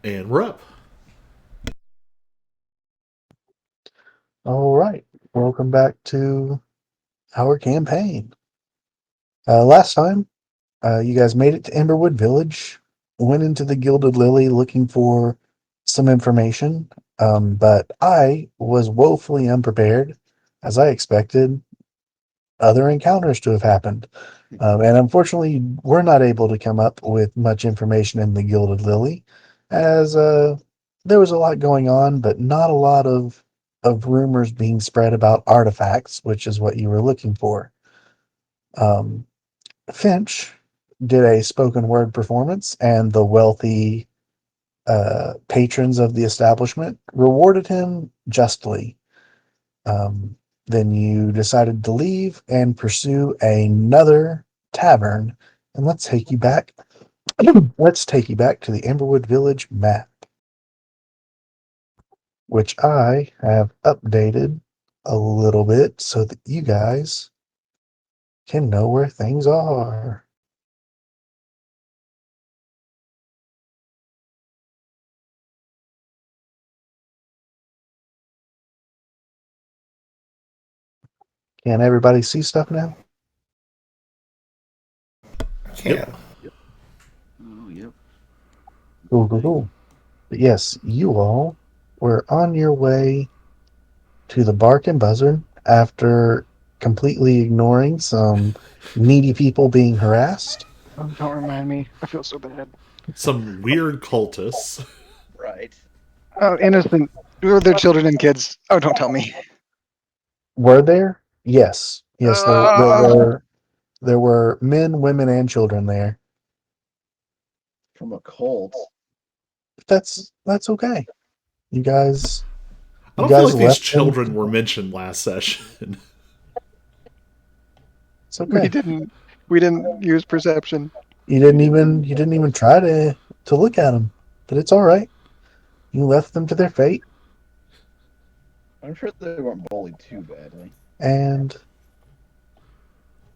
And we're up. All right, welcome back to our campaign. Last time, you guys made it to Emberwood Village, went into the Gilded Lily looking for some information, but I was woefully unprepared, as I expected other encounters to have happened. And unfortunately, we're not able to come up with much information in the Gilded Lily, as there was a lot going on, but not a lot of rumors being spread about artifacts, which is what you were looking for. Um, Finch did a spoken word performance, and the wealthy patrons of the establishment rewarded him justly. Um, then you decided to leave and pursue another tavern, and let's take you back. Let's take you back to the Amberwood Village map, which I have updated a little bit so that you guys can know where things are. Can everybody see stuff now? Yep. Can. Oh, yep. Cool, cool, Thing. cool. But yes, you all were on your way to the Bark and Buzzard after completely ignoring some needy people being harassed. Oh, don't remind me. I feel so bad. Some weird cultists. Right. Oh, innocent. Were there children and kids? Oh, don't tell me. Were there? Yes. Yes, there Uh, were men, women, and children there. From a cult. That's okay. You guys I you don't feel guys like these left them. children were mentioned last session. It's we okay. didn't. We didn't use perception. You didn't even try to look at them. But it's all right. You left them to their fate, I'm sure they weren't bullied too badly. and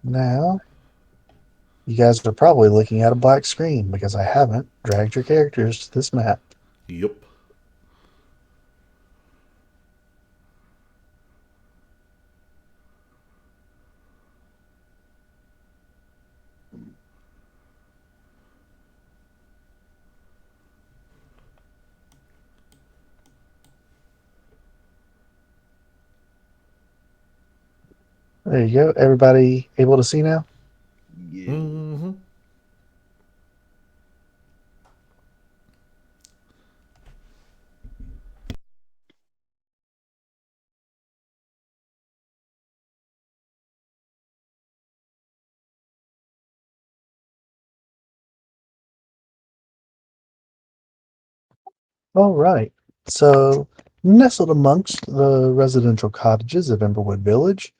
now you guys are probably looking at a black screen because I haven't dragged your characters to this map. Yep. There you go. Everybody able to see now? Yeah. Mm-hmm. All right. So, nestled amongst the residential cottages of Emberwood Village,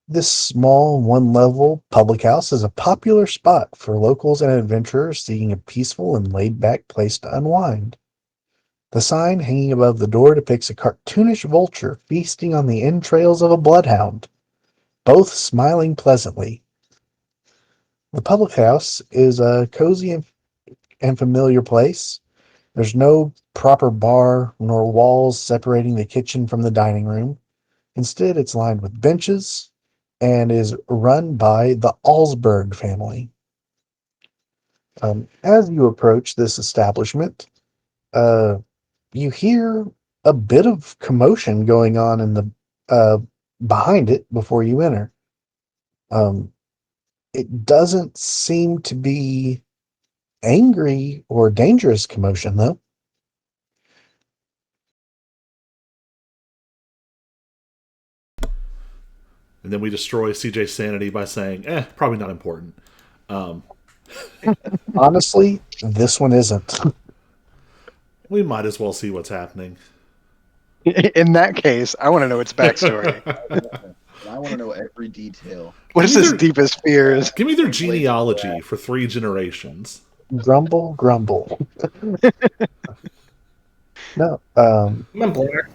this small one level public house is a popular spot for locals and adventurers seeking a peaceful and laid back place to unwind. The sign hanging above the door depicts a cartoonish vulture feasting on the entrails of a bloodhound, both smiling pleasantly. The public house is a cozy and familiar place. There's no proper bar nor walls separating the kitchen from the dining room. Instead, it's lined with benches and is run by the Alsberg family. As you approach this establishment, uh, you hear a bit of commotion going on in the uh, behind it before you enter. Um, it doesn't seem to be angry or dangerous commotion, though. And then we destroy CJ's sanity by saying, probably not important. Um, Honestly, this one isn't. we might as well see what's happening. In that case, I want to know its backstory. Yeah. And I want to know every detail. What Give is me his their deepest fears? give me their Like Blades of genealogy Grass. for 3 generations. Grumble, grumble. No, I'm a blair.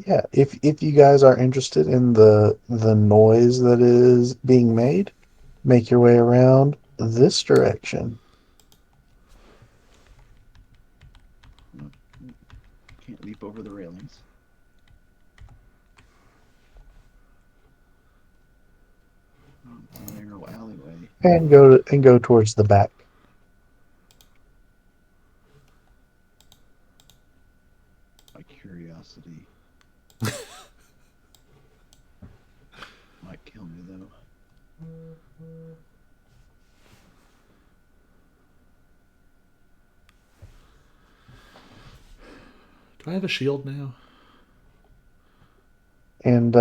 yeah. If you guys are interested in the noise that is being made, make your way around this direction. step over the railings. Oh, it's a narrow alleyway. And go towards the back. My curiosity might kill me, though. Do I have a shield now? And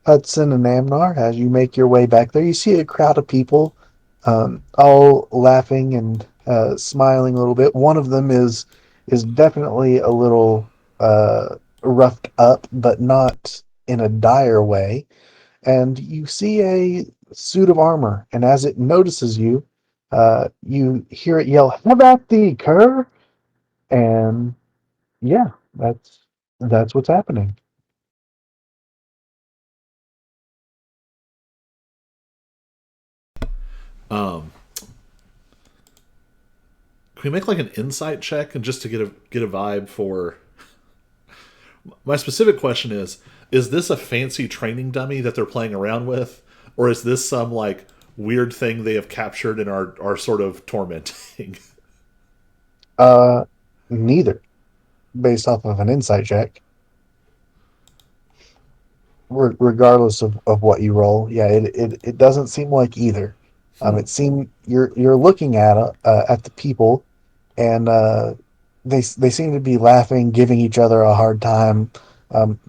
Hudson and Amnar, as you make your way back there, you see a crowd of people, all laughing and smiling a little bit. One of them is definitely a little roughed up, but not in a dire way. And you see a suit of armor, and as it notices you, you hear it yell, "Have at thee, cur!" And yeah, that's what's happening. Um, can we make like an insight check and just to get a vibe for? My specific question is this a fancy training dummy that they're playing around with, or is this some like weird thing they have captured and are sort of tormenting? Uh, Neither, based off of an insight check. Regardless of what you roll, yeah, it doesn't seem like either. It seem you're looking at the people, and they seem to be laughing, giving each other a hard time. Um,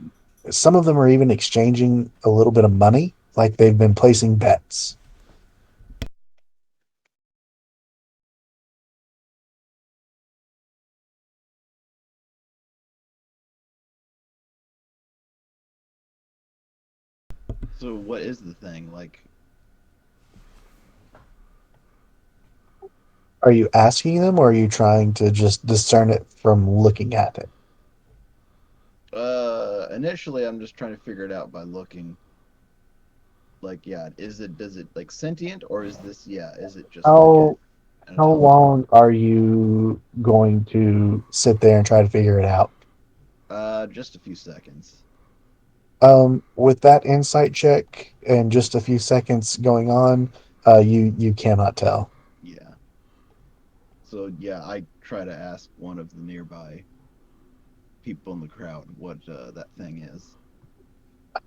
some of them are even exchanging a little bit of money, like they've been placing bets. So, what is the thing? Like, Are you asking them, or are you trying to just discern it from looking at it? initially, I'm just trying to figure it out by looking. Like, yeah, does it like sentient, or is this, yeah, is it just like How an how automaton? long are you going to sit there and try to figure it out? Just a few seconds. With that insight check and just a few seconds going on, you cannot tell. Yeah. So, yeah, I try to ask one of the nearby people in the crowd what that thing is.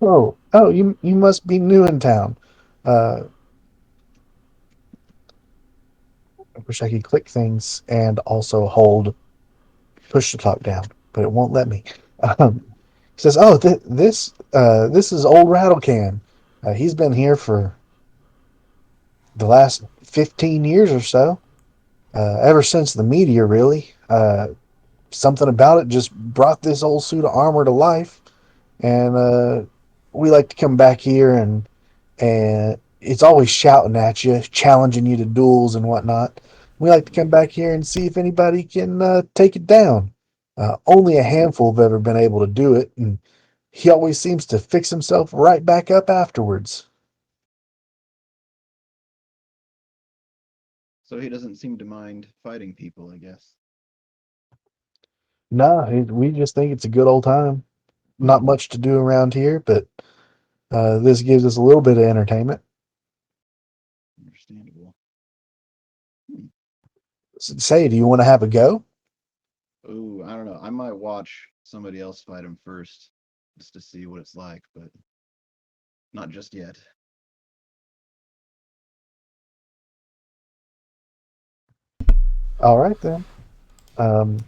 Oh, you must be new in town. Uh, I wish I could click things and also hold push to talk down, but it won't let me. Um, he says, "Oh, this is old Rattlecan. He's been here for the last 15 years or so, ever since the meteor, really. Something about it just brought this old suit of armor to life, and we like to come back here and it's always shouting at you, challenging you to duels and whatnot. We like to come back here and see if anybody can take it down. Only a handful have ever been able to do it, and he always seems to fix himself right back up afterwards." So he doesn't seem to mind fighting people, I guess. No, we just think it's a good old time. Hmm, Not much to do around here, but this gives us a little bit of entertainment. understandable. Hmm. Say, do you want to have a go? Ooh, I don't know. I might watch somebody else fight him first, just to see what it's like, but not just yet. All right then. And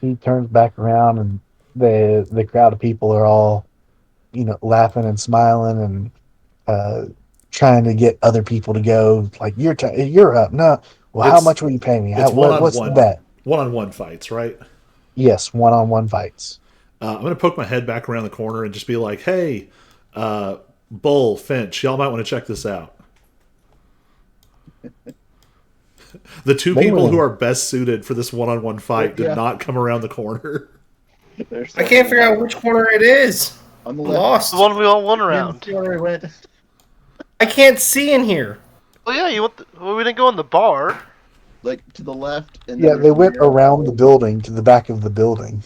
he turns back around, and the crowd of people are all laughing and smiling and uh, trying to get other people to go. Like you're up. No, well, how It's much will you pay me? it's What's the bet? one on one fights, right? Yes, one-on-one fights. I'm gonna poke my head back around the corner and just be like, "Hey, Bull, Finch, y'all might want to check this out." The two They people who win. are best suited for this one-on-one fight did Yeah, not come around the corner. they're I can't certainly figure out which corner it is. on the I'm left. lost. The one we all won Didn't around. see where he went. I can't see in here. Well, yeah, well, we didn't go in the bar. Like to the left, and then Yeah, there's they a went around the nearby. building to the back of the building.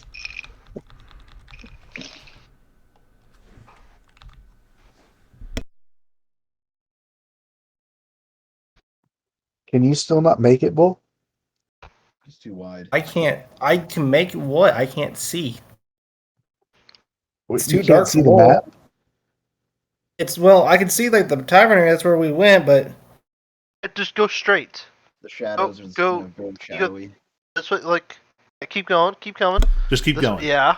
Can you still not make it, Bull? It's too wide. I can't. I can make what? I can't see. It's You too can't dark see for the Bull. map. It's well, I can see like the tavern area. That's where we went, but Just go straight. The shadows are Go. kind of very You go. shadowy. That's what. Like, keep going. Keep coming. Just keep This. going. Yeah.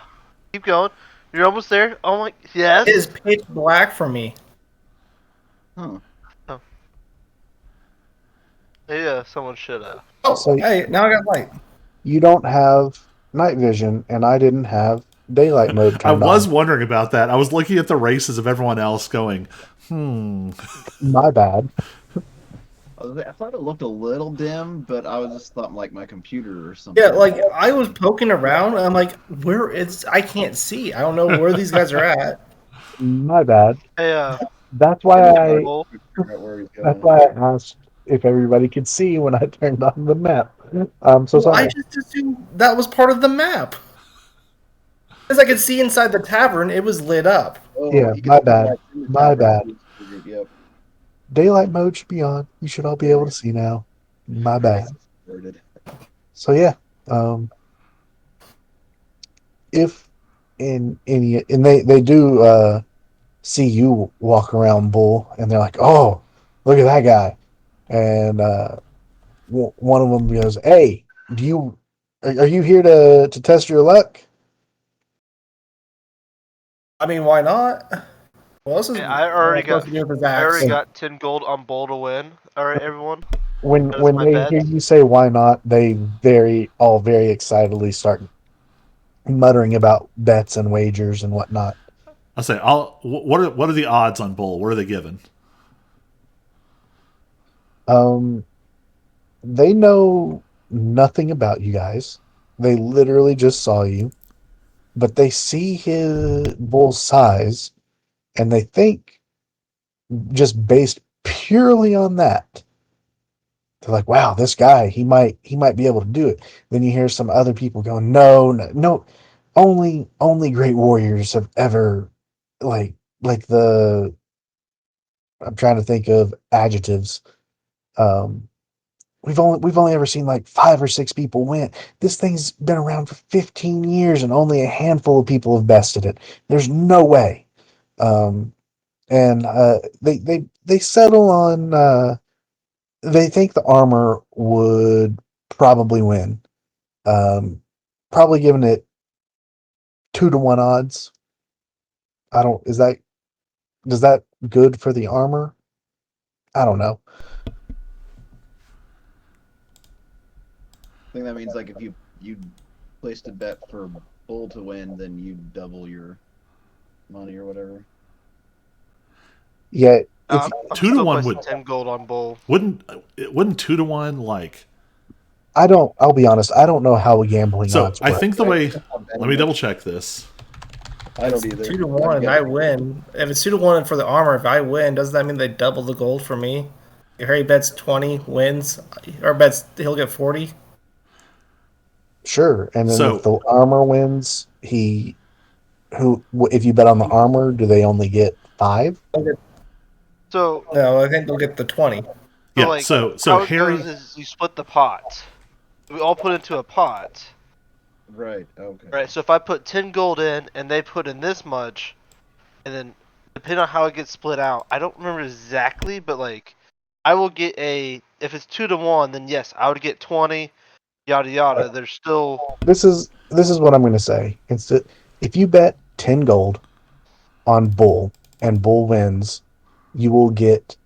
Keep going. You're almost there. Oh my. Yes. it is pitch black for me. Huh. Yeah. Someone should have. Oh, So hey, now I got light. you don't have night vision, and I didn't have daylight mode I turned was on. wondering about that. I was looking at the races of everyone else going, My bad. I thought it looked a little dim, but I was just thought like my computer or something. Yeah, like I was poking around. And I'm like, where it's? I can't see. I don't know where these guys are at. My bad. Hey. That's why It's I. hard Bull. to figure out where he's That's going. why I asked if everybody could see when I turned on the map. I'm so Well, I sorry. just assumed that was part of the map. As I could see inside the tavern, it was lit up. Oh, Yeah, you can my see the bad. lights in the My tavern, bad. too, so yep. Daylight mode should be on. You should all be able to see now. My bad. Started. So yeah, um, if in any and they do see you walk around Bull, and they're like, "Oh, look at that guy," and one of them goes, "Hey, do you are you here to test your luck?" I mean, why not? What else is Hey, supposed to do with his I axe? already got 10 gold on Bull to win. All right, everyone. That is When my they bet. hear you say "why not," they very excitedly start muttering about bets and wagers and whatnot. I say, what are the odds on Bull? What are they given? Um, they know nothing about you guys. They literally just saw you, but they see his Bull's size, and they think, just based purely on that, they're like, "Wow, this guy, he might be able to do it." Then you hear some other people go, "No, no, no, only great warriors have ever like like the." I'm trying to think of adjectives. Um, we've only ever seen like 5 or 6 people win. This thing's been around for 15 years, and only a handful of people have bested it. There's no way. Um, and they settle on. They think the armor would probably win. Um, Probably giving it 2 to 1 odds. I don't. Does that good for the armor? I don't know. I think that means like if you placed a bet for Bull to win, then you double your money or whatever. Yeah, if I'm Two to still one placing would 10 gold on Bull. wouldn't 2 to 1 like I don't. I'll be honest. I don't know how gambling so? odds I work. think the I way. don't know Let me much. double check this. I don't It's either. 2 to 1. I win. If it's 2 to 1 for the armor, if I win, doesn't that mean they double the gold for me? If Harry bets 20, wins, or bets he'll get 40. Sure. And then if So the armor wins, if you bet on the armor, do they only get 5? So, No, I think they'll get the 20. yeah, like, so how it goes Harry. is you split the pot. We all put into a pot. Right. Okay. Right, so if I put 10 gold in and they put in this much, and then depending on how it gets split out, I don't remember exactly, but like, I will get if it's 2 to 1, then yes, I would get 20, yada yada. There's still, This is what I'm going to say. If you bet 10 gold on Bull and Bull wins, you will get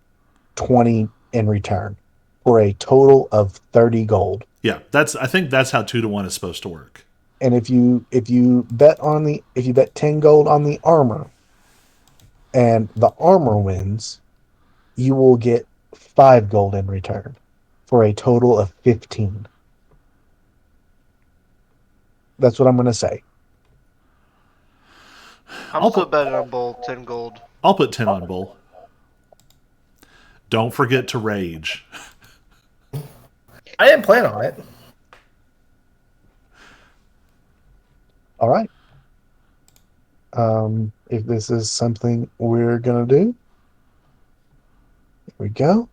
20 in return for a total of 30 gold. Yeah, I think that's how 2 to 1 is supposed to work. And if you bet 10 gold on the armor and the armor wins, you will get 5 gold in return for a total of 15. That's what I'm going to say. I'm I'll still put betting on Bull 10 gold. I'll put 10 on Bull. Don't forget to rage. I didn't plan on it. All right. If this is something we're gonna do, here we go.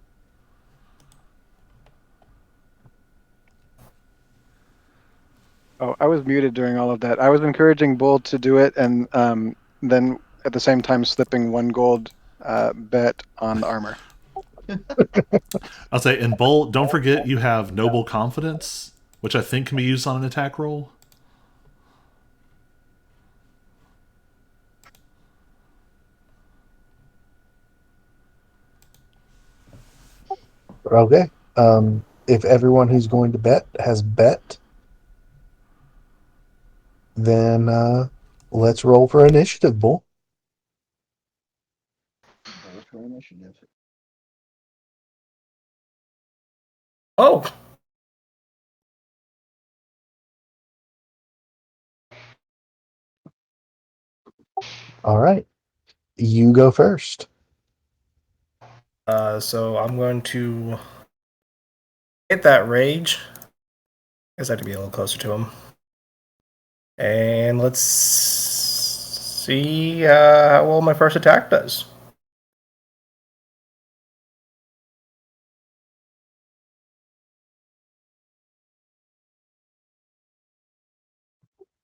Oh, I was muted during all of that. I was encouraging Bull to do it, and then at the same time slipping 1 gold bet on the armor. I'll say, in Bull, don't forget you have Noble Confidence, which I think can be used on an attack roll. Okay. If everyone who's going to bet has bet, then let's roll for initiative, Bull. Roll for initiative. Oh, All right. You go first. so I'm going to hit that rage. Guess I have to be a little closer to him. And let's see how well my first attack does.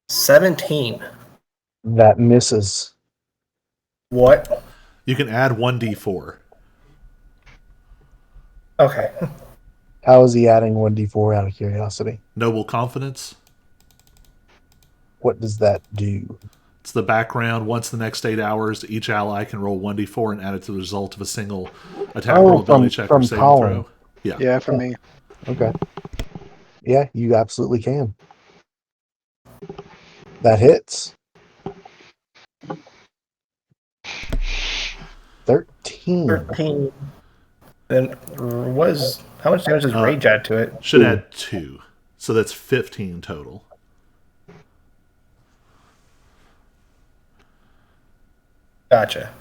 $17. That misses. What? You can add 1d4. Okay. How is he adding 1d4 out of curiosity? Noble Confidence. What does that do? It's the background. Once the next 8 hours, each ally can roll 1d4 and add it to the result of a single attack roll, ability check, or saving Colin. throw. Yeah. Yeah, for me. Okay. Yeah, you absolutely can. That hits. 13. 13. Then what is how much damage does rage add to it? Should add 2. So that's 15 total. Gotcha.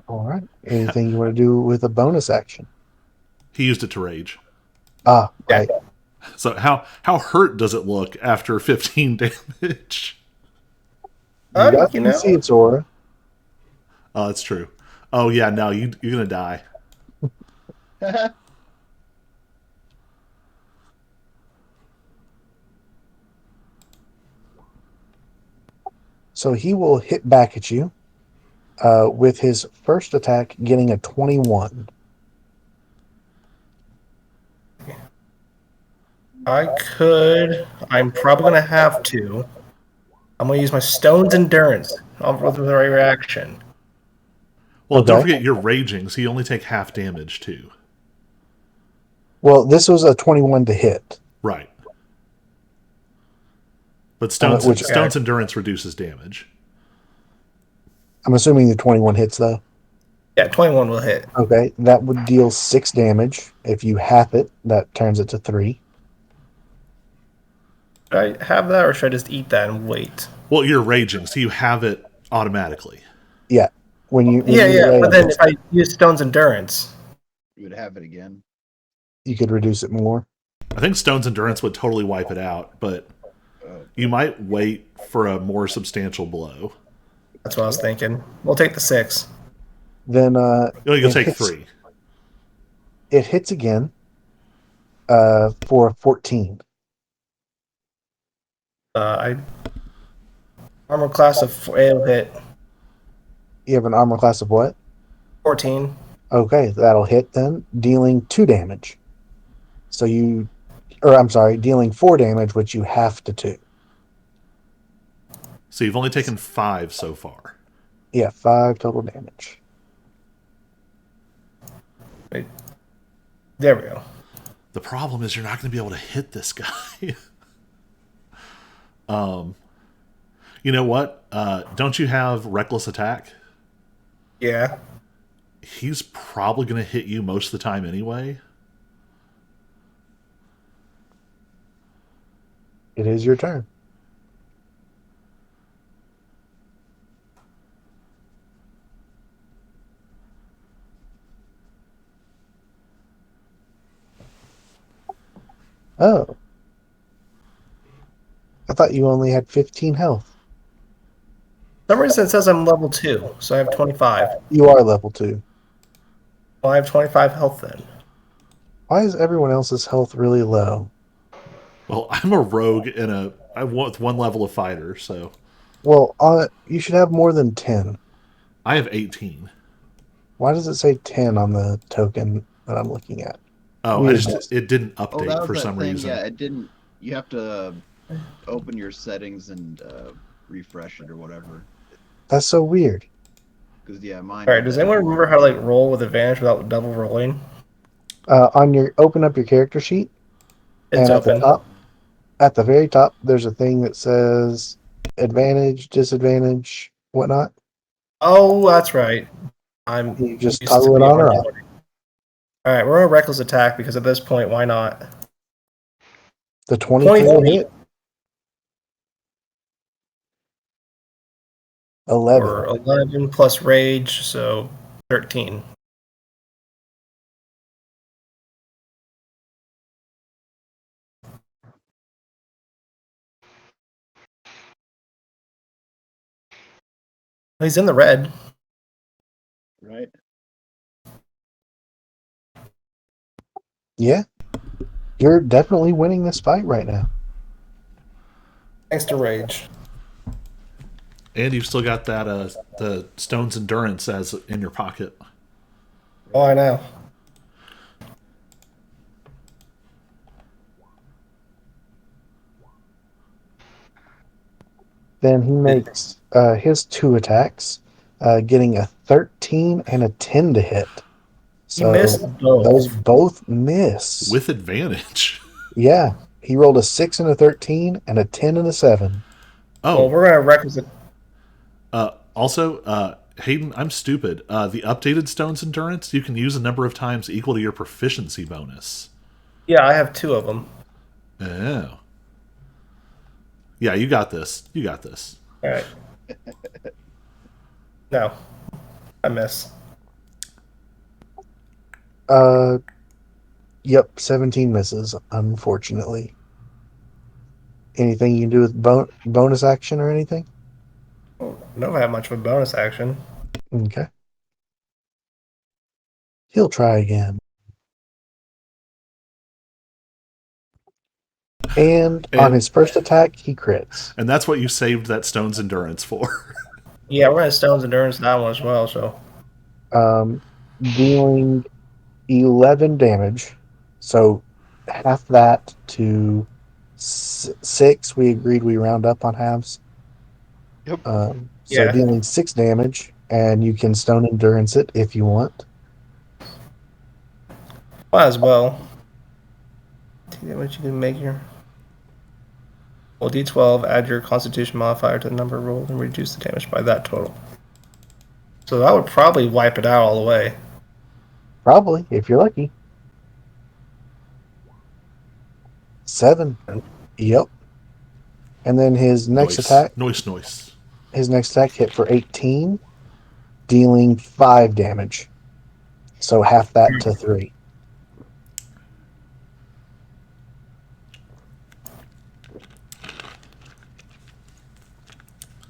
All right. Anything you want to do with a bonus action? He used it to rage. Ah, right. So how hurt does it look after 15 damage? You can see its aura. Oh, that's true. Oh yeah, no, you're gonna die. So he will hit back at you with his first attack, getting a 21. I'm probably going to have to. I'm going to use my Stone's Endurance with the right reaction. Well, don't Okay. forget you're raging, so you only take half damage too. Well, this was a 21 to hit. Right. But which- Stone's Endurance reduces damage. I'm assuming the 21 hits, though. Yeah, 21 will hit. Okay, that would deal 6 damage. If you half it, that turns it to 3. Should I have that, or should I just eat that and wait? Well, you're raging, so you have it automatically. Yeah. When you Yeah. rage, But then if I use Stone's Endurance, You would have it again. you could reduce it more. I think Stone's Endurance would totally wipe it out, but you might wait for a more substantial blow. that's what I was thinking. We'll take the 6. Then You'll take 3. It hits again for 14. Armor class of it'll hit You have an armor class of what? 14. Okay, that'll hit then, dealing 2 damage. So dealing 4 damage, which you half to 2. So you've only taken 5 so far. Yeah, 5 total damage. Wait. There we go. The problem is you're not going to be able to hit this guy. You know what? Don't you have Reckless Attack? Yeah. He's probably going to hit you most of the time anyway. It is your turn. Oh, I thought you only had 15 health. For some reason it says I'm level 2, so I have 25. You are level 2. Well, I have 25 health then. Why is everyone else's health really low? Well, I'm a rogue I'm with one level of fighter, so Well, you should have more than 10. I have 18. Why does it say 10 on the token that I'm looking at? Oh, Weirdness. it didn't Oh, that update was for that some thing. reason. Yeah, it didn't. You have to open your settings and refresh it or whatever. That's so weird. Because yeah, mine Alright, did does that anyone for a remember while. how to like roll with advantage without double rolling? On your open up your character sheet, It's and open. at the very top, there's a thing that says advantage, disadvantage, whatnot. Oh, that's right. I'm You just used to toggle it be on on or it. off. Alright, we're on a reckless attack because at this point, why not? The 24 23 hit, 11. or 11 plus rage, so 13. He's in the red. Right. Yeah, you're definitely winning this fight right now. Thanks to rage. And you've still got that the Stone's Endurance as in your pocket. Oh, I know. Then he makes his 2 attacks, getting a 13 and a 10 to hit. He missed So those both. both miss. With advantage. Yeah, he rolled a 6 and a 13 and a 10 and a 7. Well, Oh, we're gonna reckless. also, Hayden, I'm stupid. The updated Stone's Endurance, you can use a number of times equal to your proficiency bonus. Yeah, I have 2 of them. Oh. Yeah, you got this. You got this. All right. No, I miss. Uh, yep, 17 misses, unfortunately. Anything you can do with bonus action or anything? Oh, I don't have much of a bonus action. Okay. He'll try again. And on his first attack, he crits. And that's what you saved that Stone's Endurance for. Yeah, we're gonna Stone's Endurance that one as well. So Dealing 11 damage. So half that to 6. We agreed we round up on halves. Yep. So yeah, dealing 6 damage, and you can stone endurance it if you want. might as well. See that what you can make here. Well, D12, add your Constitution modifier to the number rolled and reduce the damage by that total. So that would probably wipe it out all the way. Probably, if you're lucky. 7. Yep. And then his next Noise. attack, Noise, noise. hit for 18, dealing 5 damage. So half that to 3.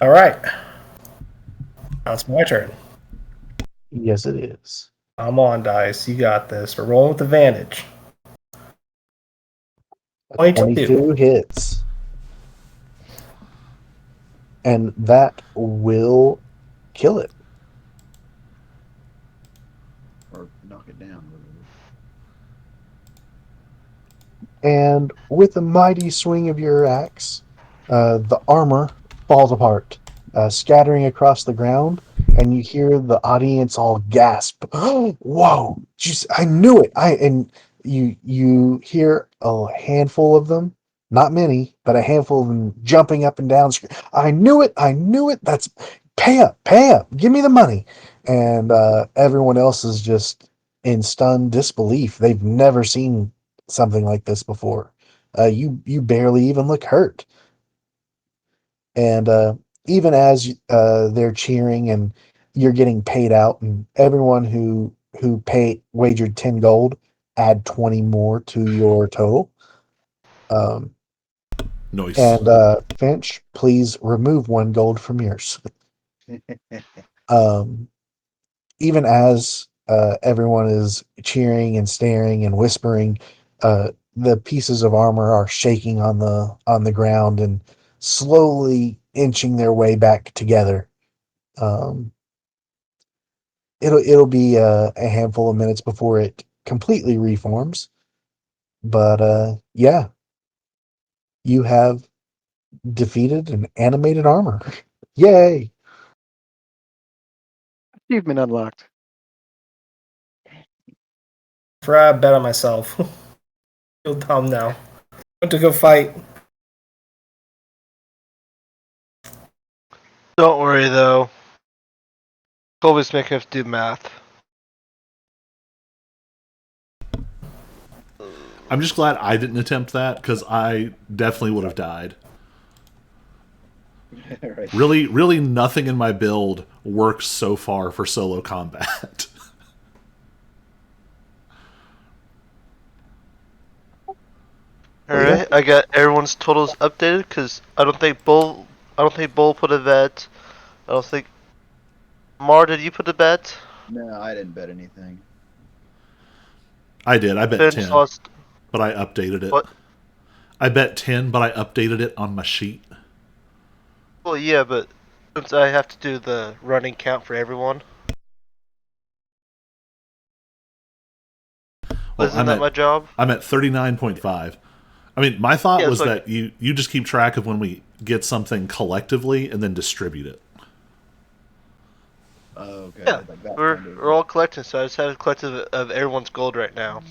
All right, now it's my turn. Yes, it is. I'm on, dice. You got this. We're rolling with advantage. 22 hits. And that will kill it. Or knock it down. Whatever. And with a mighty swing of your axe, the armor falls apart, scattering across the ground, and you hear the audience all gasp. Whoa! Just, I knew it! And you hear a handful of them, not many, but a handful of them jumping up and down. I knew it! I knew it! That's pay up! Pay up! Give me the money! And everyone else is just in stunned disbelief. They've never seen something like this before. You barely even look hurt, and even as they're cheering and you're getting paid out, and everyone who paid wagered 10 gold add 20 more to your total. Um, Nice. and Finch, please remove 1 gold from yours. Um, Even as everyone is cheering and staring and whispering, the pieces of armor are shaking on the ground and slowly inching their way back together. Um, it'll be a handful of minutes before it completely reforms, but yeah, you have defeated an animated armor. Yay! Achievement unlocked. For I bet on myself. Feel dumb now. Want to go fight. Don't worry though. Colby's making us do math. I'm just glad I didn't attempt that because I definitely would have died. Right. Really, nothing in my build works so far for solo combat. But yeah, Alright, I got everyone's totals updated because I don't think Bull put a bet. I don't think Mar, did you put a bet? No, I didn't bet anything. I did. I bet Finch 10, lost but I updated it. what? I bet 10, but I updated it on my sheet. Well, yeah, but since I have to do the running count for everyone, Well, isn't that my job? I'm at 39.5. I mean, my thought Yeah, it's was like that you just keep track of when we get something collectively and then distribute it. Oh, okay. yeah, Like that we're kind of we're all collecting, so I just have a collective of everyone's gold right now,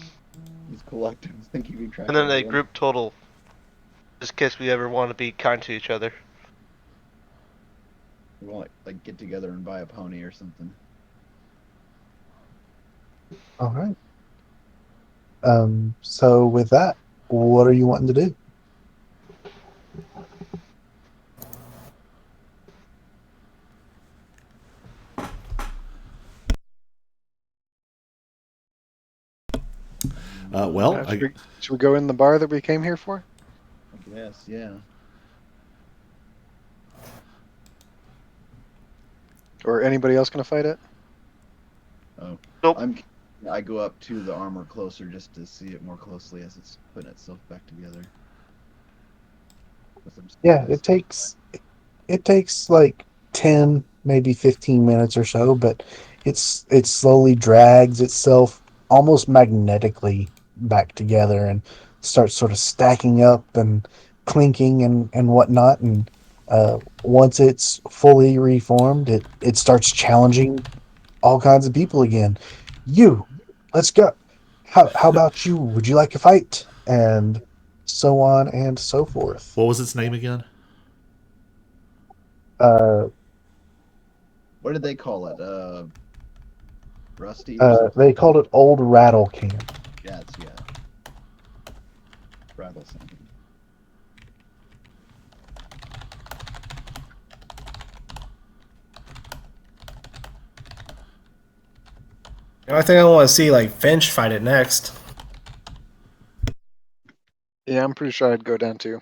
these collectives and keeping track and then of a everyone. group total, just in case we ever want to be kind to each other. We want like get together and buy a pony or something. all right. So with that, what are you wanting to do? Well, Should we go in the bar that we came here for? I guess, yeah. Or anybody else going to fight it? Oh, Nope. I go up to the armor closer just to see it more closely as it's putting itself back together. Yeah, it takes like 10, maybe 15 minutes or so, but it slowly drags itself almost magnetically back together and starts sort of stacking up and clinking and whatnot. And once it's fully reformed, it starts challenging all kinds of people again. You, let's go. How about you? Would you like a fight? And so on and so forth. what was its name again? Uh, What did they call it? Rusty or something? they called it Old Rattle Can. Yeah, it's rattle something. I think I want to see like Finch fight it next. Yeah, I'm pretty sure I'd go down too.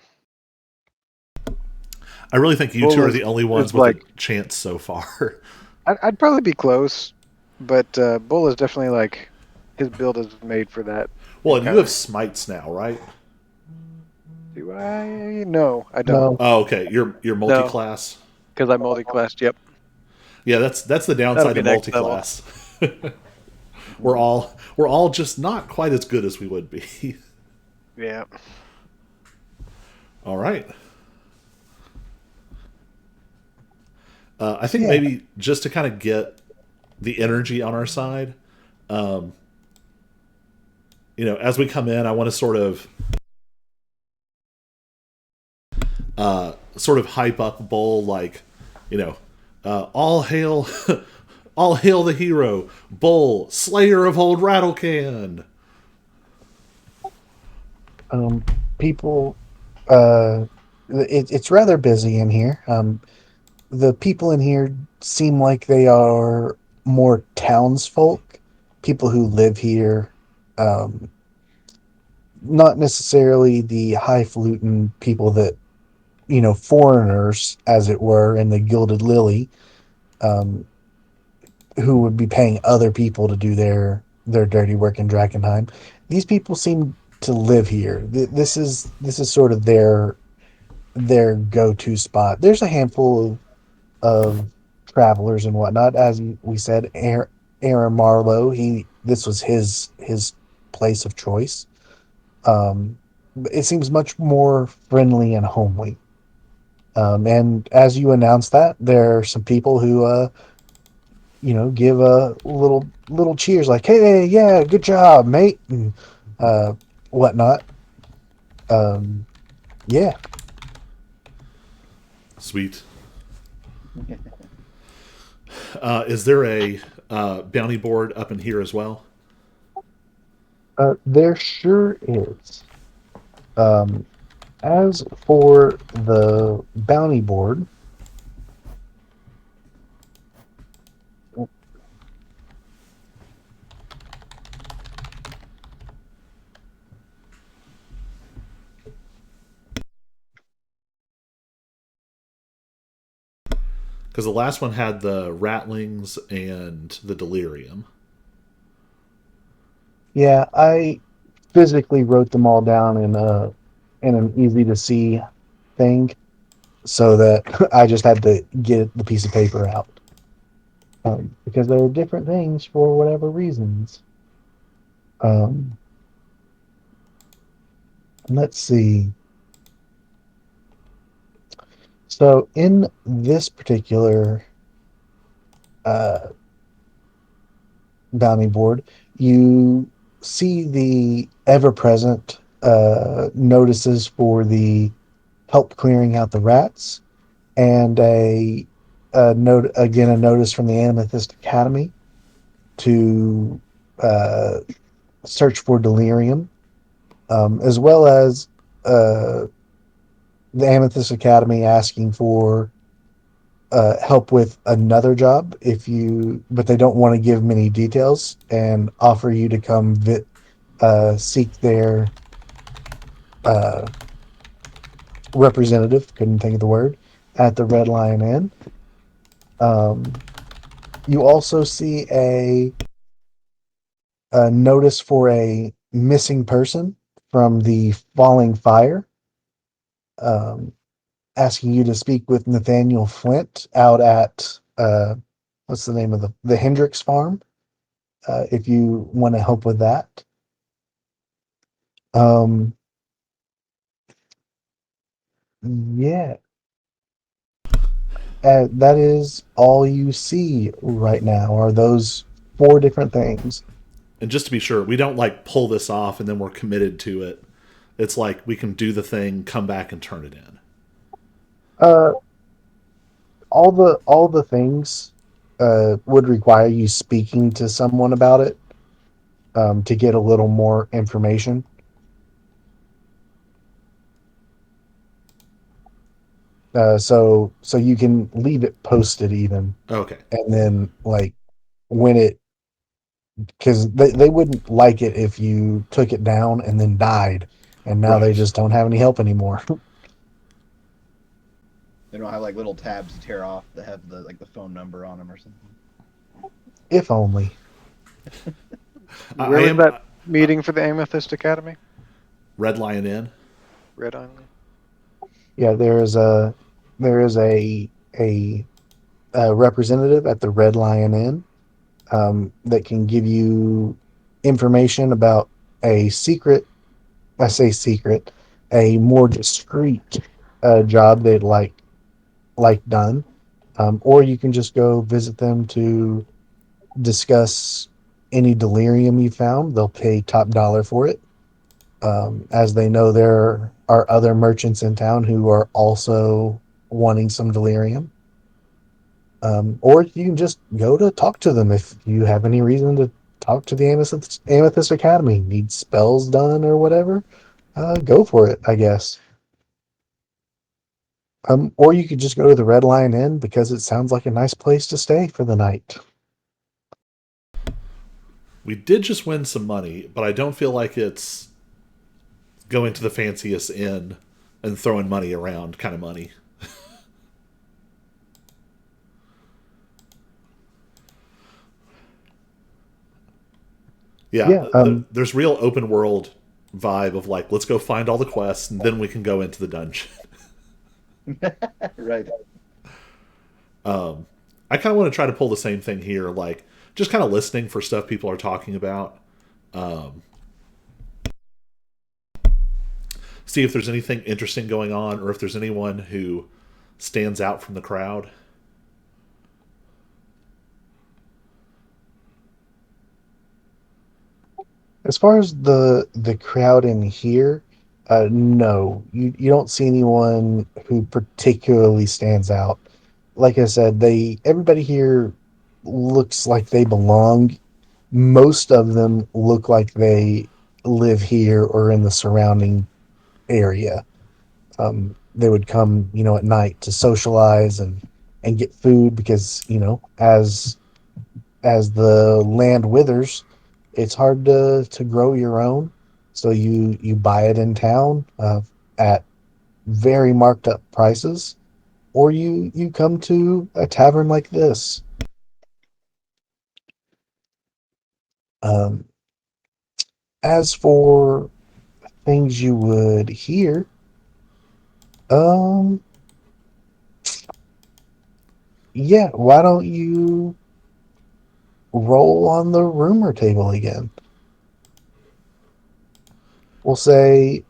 I really think you Bull two are is- the only ones is with like- a chance so far. I'd probably be close, but Bull is definitely like his build is made for that. Well, and you encounter. have smites now, right? Do I? No, I don't. No, Oh, okay. You're multi-class. Because I'm multi-classed. Yep. Yeah, that's the That'll downside be of next level. multi-class. we're all just not quite as good as we would be. Yeah. All right. I think Yeah. maybe just to kind of get the energy on our side, as we come in, I want to sort of hype up Bull, like, all hail, all hail the hero, Bull, Slayer of Old Rattlecan. People, it's rather busy in here. The people in here seem like they are more townsfolk, people who live here. Um, not necessarily the highfalutin people that, foreigners, as it were, in the Gilded Lily, um, who would be paying other people to do their dirty work in Drakkenheim. These people seem to live here. This is sort of their go-to spot. There's a handful of travelers and whatnot. As we said, Aaron Marlowe, he this was his place of choice. It seems much more friendly and homely. And as you announced that, there are some people who give a little cheers like, "Hey, yeah, good job, mate," and uh, whatnot. Um, yeah, Sweet. Is there a bounty board up in here as well? there sure is. Um, as for the bounty board, Because the last one had the rattlings and the delirium. yeah, I physically wrote them all down in an easy to see thing, so that I just had to get the piece of paper out, because there are different things for whatever reasons. Um, let's see. So in this particular uh, bounty board, you see the ever-present notices for the help clearing out the rats, and a note again, a notice from the Amethyst Academy to uh, search for delirium, as well as uh, the Amethyst Academy asking for help with another job but they don't want to give many details and offer you to come seek their uh, representative. Couldn't think of the word, at the Red Lion Inn. Um, you also see a notice for a missing person from the falling fire, um, asking you to speak with Nathaniel Flint out at what's the name of the Hendricks farm, if you want to help with that. Um, yeah, that is all you see right now are those four different things. And just to be sure, we don't like pull this off and then we're committed to it. It's like we can do the thing, come back and turn it in. Uh, all the things would require you speaking to someone about it, to get a little more information. So you can leave it posted even, Okay. and then like when it because they wouldn't like it if you took it down and then died, and now they Right. just don't have any help anymore. They don't have like little tabs to tear off that have the phone number on them or something. If only. I Where was am that meeting for the Amethyst Academy? Red Lion Inn. Red Island. Yeah, there is a representative at the Red Lion Inn, that can give you information about a secret. I say secret, a more discreet job they'd like done, or you can just go visit them to discuss any delirium you found. They'll pay top dollar for it, as they know there are other merchants in town who are also wanting some delirium. Or you can just go to talk to them if you have any reason to talk to the Amethyst Academy. Need spells done or whatever? Go for it, I guess. Or you could just go to the Red Lion Inn because it sounds like a nice place to stay for the night. We did just win some money, but I don't feel like it's going to the fanciest inn and throwing money around kind of money. Yeah, Yeah. there's real open world vibe of like, let's go find all the quests and then we can go into the dungeon. Right. I kind of want to try to pull the same thing here, like just kind of listening for stuff people are talking about. See if there's anything interesting going on or if there's anyone who stands out from the crowd. As far as the crowd in here, no, you don't see anyone who particularly stands out. Like I said, they everybody here looks like they belong. Most of them look like they live here or in the surrounding area. They would come, at night to socialize and get food because, as the land withers, it's hard to grow your own. So you buy it in town at very marked up prices, or you come to a tavern like this. Um, as for things you would hear, um, yeah, why don't you roll on the rumor table again? We'll say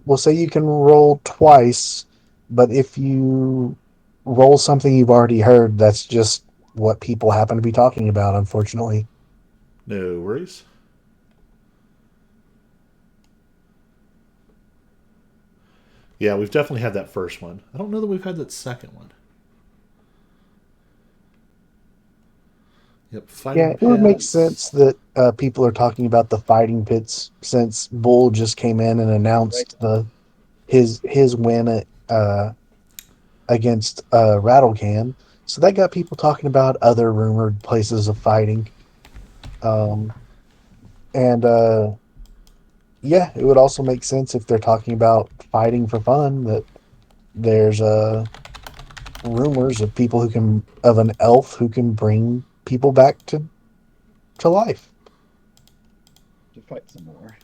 we'll say you can roll twice, but if you roll something you've already heard, that's just what people happen to be talking about, unfortunately. No worries. Yeah, we've definitely had that first one. I don't know that we've had that second one. Yep, Yeah, fighting it would make pits. sense that people are talking about the fighting pits since Bull just came in and Right. announced his win against Rattlecan. So that got people talking about other rumored places of fighting. Um, and Yeah, it would also make sense if they're talking about fighting for fun that there's rumors of people who can of an elf who can bring people back to life. To fight some more.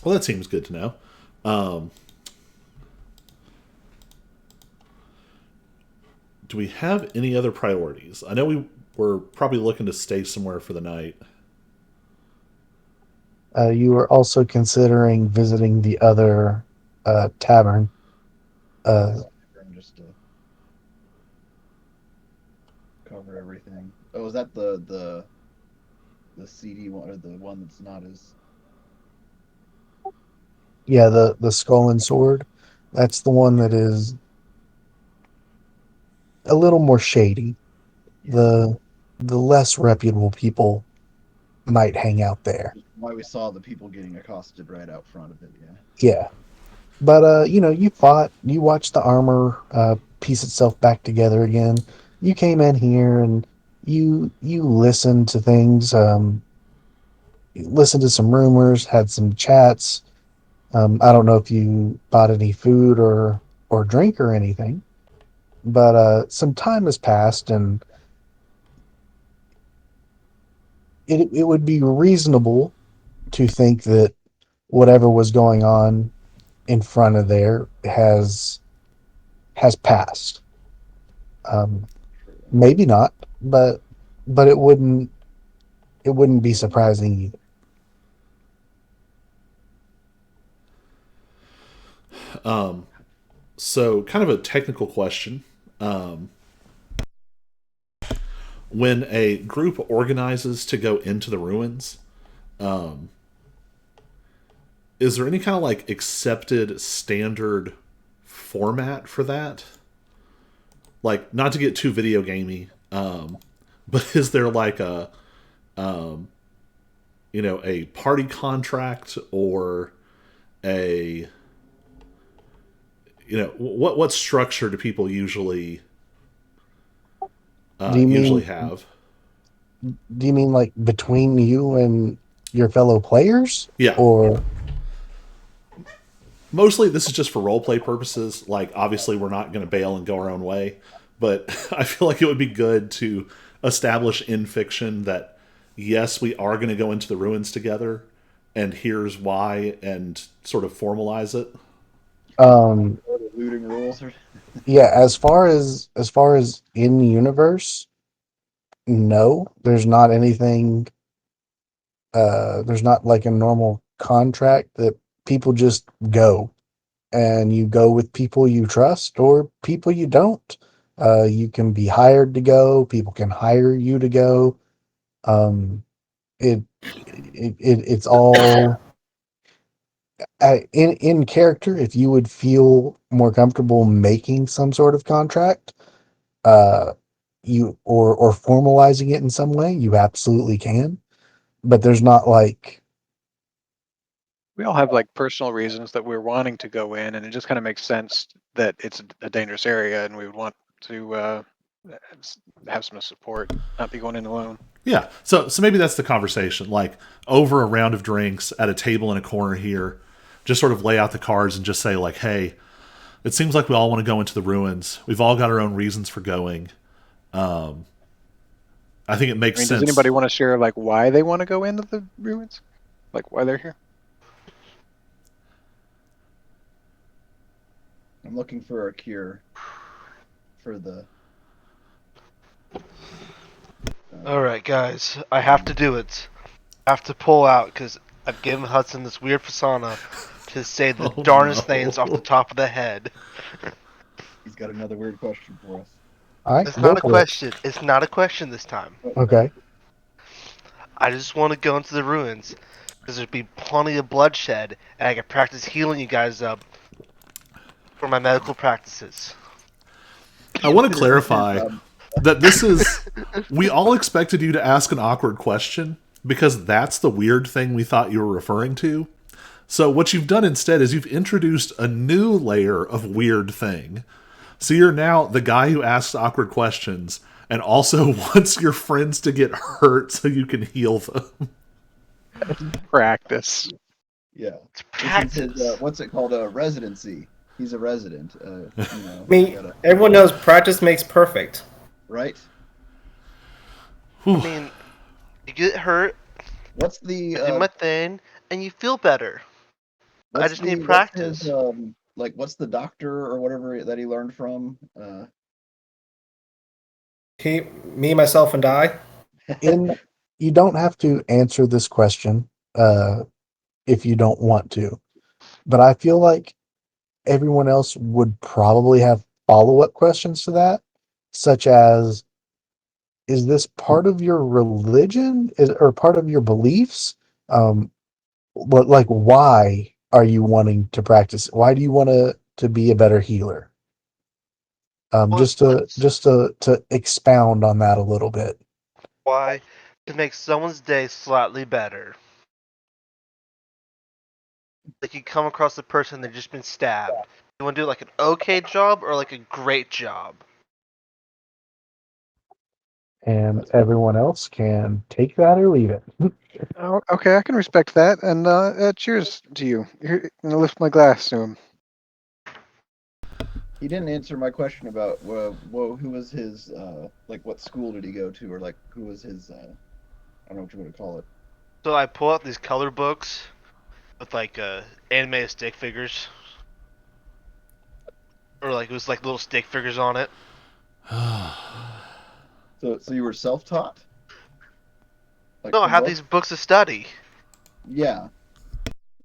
Well, that seems good to know. Um, do we have any other priorities? I know we were probably looking to stay somewhere for the night. You are also considering visiting the other tavern. Uh, Just to cover everything. Oh, is that the CD one or the one that's not as yeah, the Skull and Sword. That's the one that is a little more shady. yeah? The less reputable people might hang out there. Why we saw the people getting accosted right out front of it. Yeah. Yeah. But you fought, you watched the armor piece itself back together again. You came in here and you listened to things, you listened to some rumors, had some chats. I don't know if you bought any food or drink or anything, but some time has passed, and it would be reasonable to think that whatever was going on in front of there has passed. Um, True. Maybe not, but it wouldn't be surprising either. So, kind of a technical question. Um, when a group organizes to go into the ruins, is there any kind of like accepted standard format for that? Like, not to get too video gamey, but is there like a party contract or a what structure do people usually Do you usually mean have? Do you mean like between you and your fellow players, Yeah. or Mostly this is just for roleplay purposes. Like, obviously, we're not going to bail and go our own way, but I feel like it would be good to establish in fiction that, yes, we are going to go into the ruins together, and here's why, and sort of formalize it. um Or the looting rules, or yeah, as far as in universe, no, there's not anything. There's not like a normal contract that people just go, and you go with people you trust or people you don't. You can be hired to go. People can hire you to go. Um, it's all in character. If you would feel more comfortable making some sort of contract, uh, you or formalizing it in some way, you absolutely can. But there's not like We all have like personal reasons that we're wanting to go in, and it just kind of makes sense that it's a dangerous area, and we would want to have some support, not be going in alone. Yeah. So maybe that's the conversation. Like, over a round of drinks at a table in a corner here, just sort of lay out the cards and just say, like, hey, it seems like we all want to go into the ruins. We've all got our own reasons for going. I think it I makes mean, does sense. anybody want to share like why they want to go into the ruins, like why they're here? I'm looking for a cure for the. All right, guys, I have to do it. I have to pull out because I've given Hudson this weird persona to say the Oh, darnest things off the no. top of the head. He's got another weird question for us. all right, It's go not a for it. question. It's not a question this time. Okay. I just want to go into the ruins because there'd be plenty of bloodshed, and I can practice healing you guys up for my medical practices. I want to This is clarify that this is. We all expected you to ask an awkward question because that's the weird thing we thought you were referring to. So, what you've done instead is you've introduced a new layer of weird thing. So, you're now the guy who asks awkward questions and also wants your friends to get hurt so you can heal them. Practice. yeah. It's This is his practice. what's it called? A residency. He's a resident. I mean, Gotta everyone knows practice makes perfect. right. I mean, you get hurt, What's I do my thing, and you feel better. I just need what's his practice. like what's the doctor or whatever that he learned from? He, me, myself, and I. In You don't have to answer this question uh, if you don't want to, but I feel like everyone else would probably have follow-up questions to that, such as, is this part of your religion, or part of your beliefs? But like, why are you wanting to practice? Why do you want to be a better healer? What? Just to expound on that a little bit. Why? To make someone's day slightly better. Like you come across a person that just been stabbed. You want to do like an okay job or like a great job? And everyone else can take that or leave it. Oh, okay, I can respect that. And cheers to you. Here, I'm gonna lift my glass to him. He didn't answer my question about who was his like what school did he go to or like who was his I don't know what you want to call it. So I pull out these color books with like animated stick figures, or like it was like little stick figures on it. So you were self-taught? Like No, I from have books? these books of study. Yeah.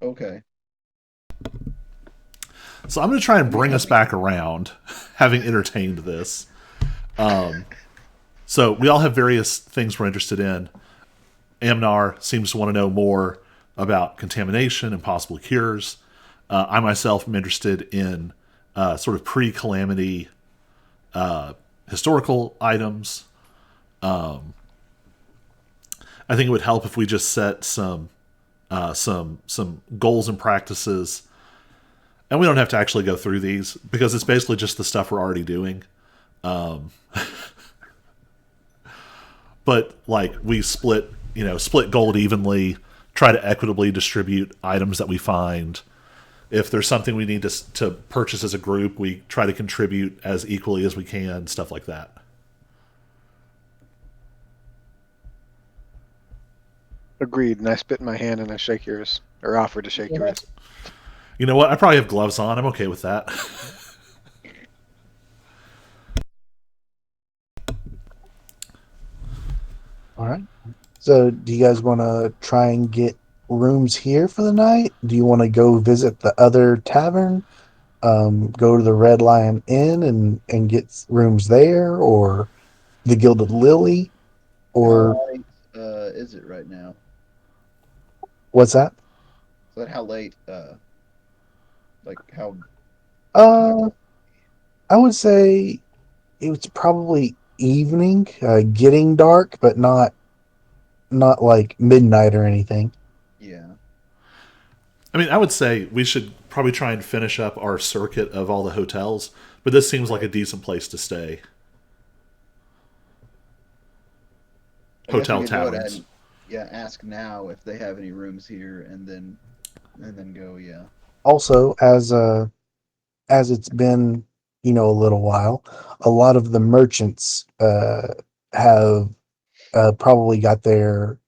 Okay. So, I'm going to try and I mean, bring us back around, having entertained this. So, we all have various things we're interested in. Amnar seems to want to know more about contamination and possible cures. I myself am interested in sort of pre-calamity historical items. I think it would help if we just set some goals and practices, and we don't have to actually go through these because it's basically just the stuff we're already doing. But but like we split gold evenly, try to equitably distribute items that we find. If there's something we need to purchase as a group, we try to contribute as equally as we can, stuff like that. Agreed. And I spit in my hand and I shake yours, or offer to shake yours. You know what? I probably have gloves on. I'm okay with that. All right. So, do you guys want to try and get rooms here for the night? Do you want to go visit the other tavern? Go to the Red Lion Inn and get rooms there, or the Gilded Lily, How or late is it right now? what's that? Is that how late? Like how dark? Uh, I would say it was probably evening, getting dark, but not like midnight or anything. Yeah. I mean, I would say we should probably try and finish up our circuit of all the hotels, but this seems like a Right. decent place to stay. I guess we Hotel could go ahead taverns. and yeah, ask now if they have any rooms here, and then go. Yeah. Also, as it's been, a little while, a lot of the merchants have probably got their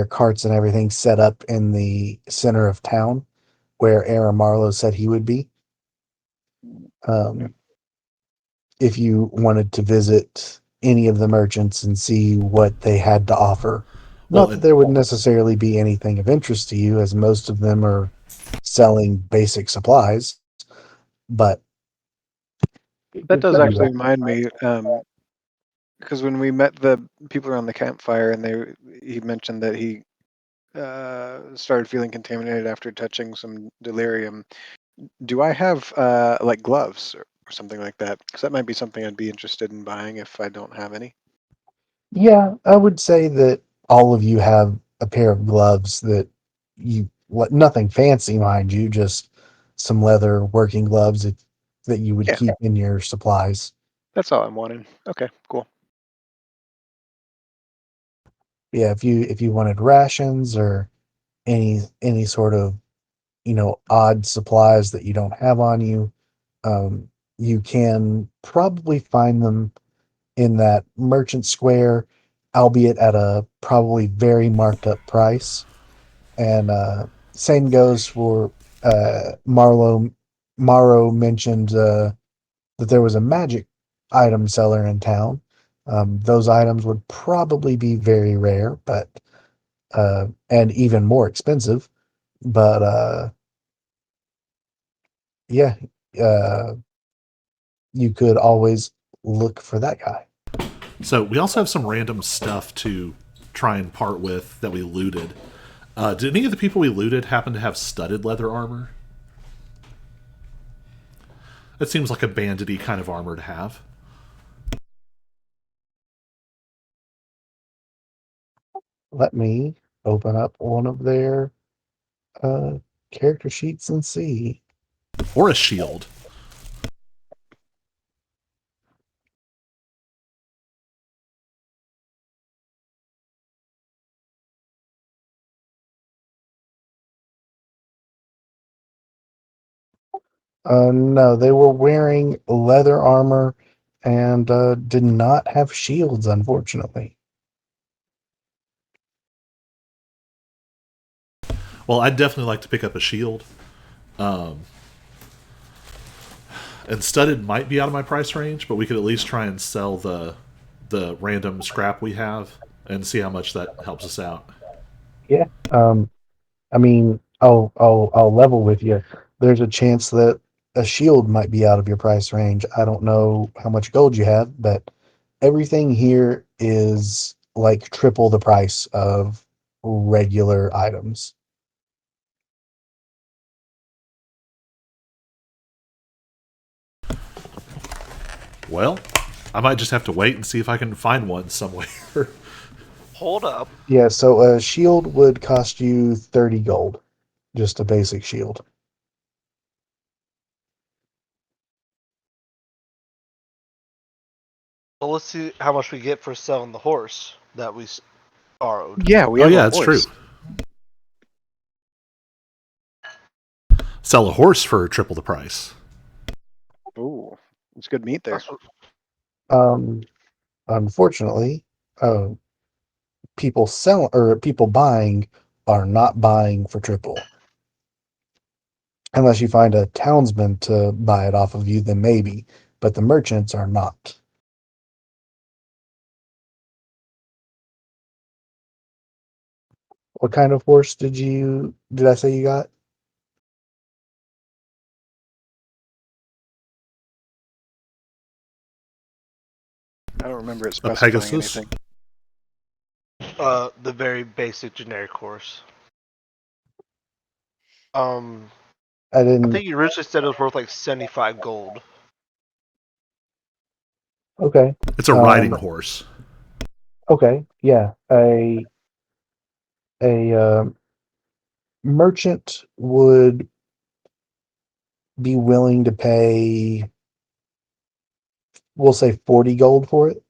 carts and everything set up in the center of town where Aaron Marlowe said he would be. Um, if you wanted to visit any of the merchants and see what they had to offer. Well, Not that there would necessarily be anything of interest to you, as most of them are selling basic supplies, but That does you actually remind me, because when we met the people around the campfire, and he mentioned that he started feeling contaminated after touching some delirium. Do I have like gloves or something like that? Because that might be something I'd be interested in buying if I don't have any. yeah, I would say that all of you have a pair of gloves that nothing fancy, mind you, just some leather working gloves that you would Yeah, keep in your supplies. that's all I'm wanting. Okay, cool. Yeah, if you wanted rations or any sort of odd supplies that you don't have on you, you can probably find them in that merchant square, albeit at a probably very marked up price. And same goes for Morrow mentioned that there was a magic item seller in town. Those items would probably be very rare, but and even more expensive. But yeah, uh, you could always look for that guy. so we also have some random stuff to try and part with that we looted. Did any of the people we looted happen to have studded leather armor? That seems like a bandity kind of armor to have. Let me open up one of their uh, character sheets and see. Or a shield. No, they were wearing leather armor and did not have shields, unfortunately. Well, I'd definitely like to pick up a shield. And studded might be out of my price range, but we could at least try and sell the random scrap we have and see how much that helps us out. Yeah. I mean, I'll level with you. There's a chance that a shield might be out of your price range. I don't know how much gold you have, but everything here is like triple the price of regular items. Well, I might just have to wait and see if I can find one somewhere. Hold up. Yeah, so a shield would cost you 30 gold, just a basic shield. Well, let's see how much we get for selling the horse that we borrowed. Yeah, we Oh have yeah, a it's horse. true. Sell a horse for triple the price. Ooh, it's good meat there. That's what, Unfortunately, people buying are not buying for triple. Unless you find a townsman to buy it off of you, then maybe. But the merchants are not. What kind of horse did I say you got? I don't remember it A specifying Pegasus. anything. the very basic generic horse. I I didn't. think you originally said it was worth like 75 gold. Okay. It's a riding horse. Okay. Yeah. A merchant would be willing to pay, we'll say 40 gold for it.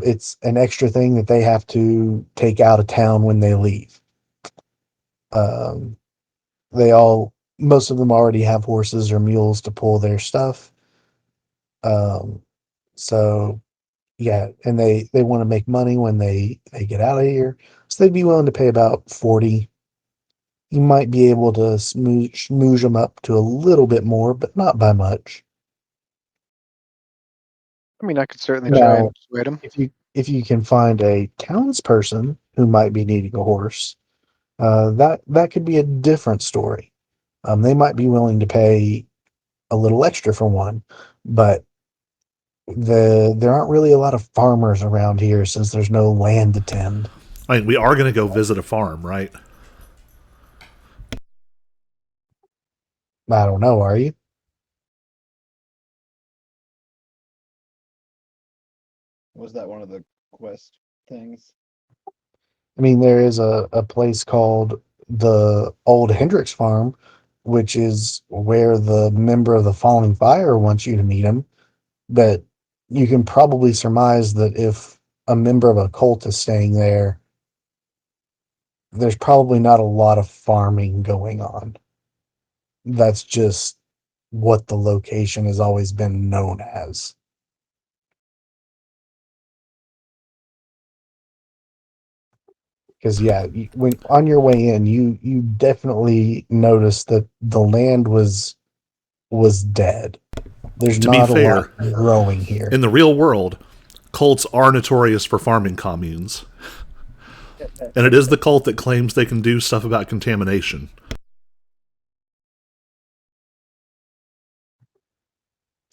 It's an extra thing that they have to take out of town when they leave. Um, most of them already have horses or mules to pull their stuff. Um, so yeah, and they want to make money when they get out of here. So they'd be willing to pay about 40. You might be able to smooge them up to a little bit more, but not by much. I mean, I could certainly try and Now, persuade him. if you can find a townsperson who might be needing a horse, that could be a different story. They might be willing to pay a little extra for one, but there aren't really a lot of farmers around here since there's no land to tend. I mean, we are going to go visit a farm, right? I don't know, are you? Was that one of the quest things? I mean, there is a place called the Old Hendricks Farm, which is where the member of the Falling Fire wants you to meet him. But you can probably surmise that if a member of a cult is staying there, there's probably not a lot of farming going on. That's just what the location has always been known as. Because yeah, when on your way in, you definitely noticed that the land was dead. There's To be not a lot fair, growing here. in the real world, cults are notorious for farming communes. And it is the cult that claims they can do stuff about contamination.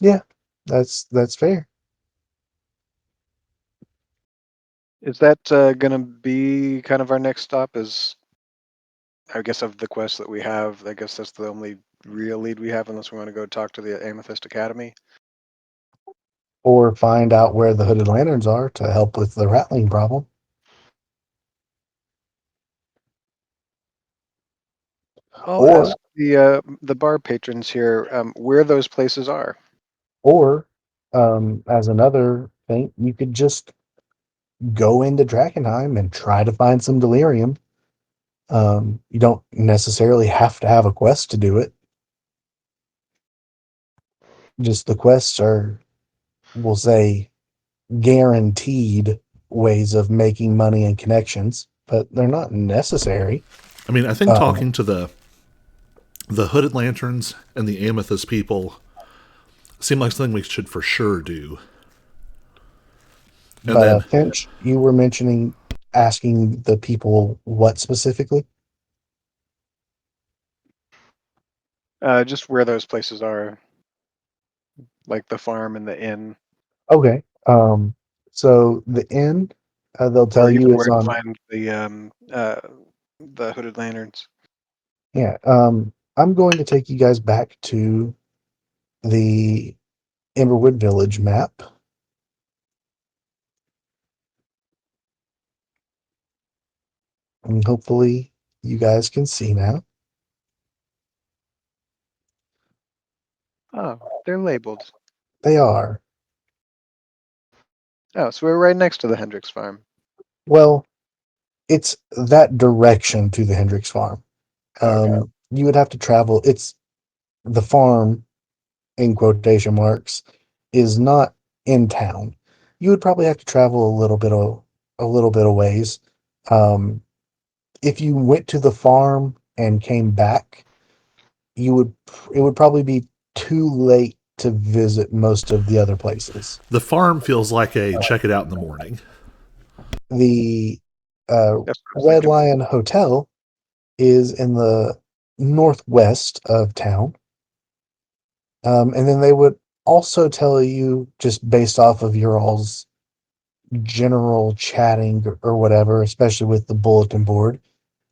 Yeah, that's fair. Is that going to be kind of our next stop? Is I guess of the quests that we have, I guess that's the only real lead we have, unless we want to go talk to the Amethyst Academy. Or find out where the hooded lanterns are to help with the rattling problem. I'll Or ask the bar patrons here where those places are. or as another thing, you could just go into Drakkenheim and try to find some delirium. You don't necessarily have to have a quest to do it. Just the quests are, we'll say, guaranteed ways of making money and connections, but they're not necessary. I mean, I think Um, talking to the hooded lanterns and the amethyst people seem like something we should for sure do. And but then, Finch, you were mentioning asking the people what specifically? Just where those places are, like the farm and the inn, Okay. So the inn, they'll tell or you even is where to on. find the hooded lanterns. Yeah. I'm going to take you guys back to the Emberwood Village map. And hopefully you guys can see now. Oh, they're labeled. They are. Oh, so we're right next to the Hendricks farm. Well, it's that direction to the Hendricks farm. Okay. You would have to travel. It's the farm, in quotation marks, is not in town. You would probably have to travel a little bit of ways. Um, if you went to the farm and came back, you would it would probably be too late to visit most of the other places. The farm feels like a check it out in the morning. The That's what I was Red thinking. Lion Hotel is in the northwest of town. And then they would also tell you, just based off of your all's general chatting or whatever, especially with the bulletin board,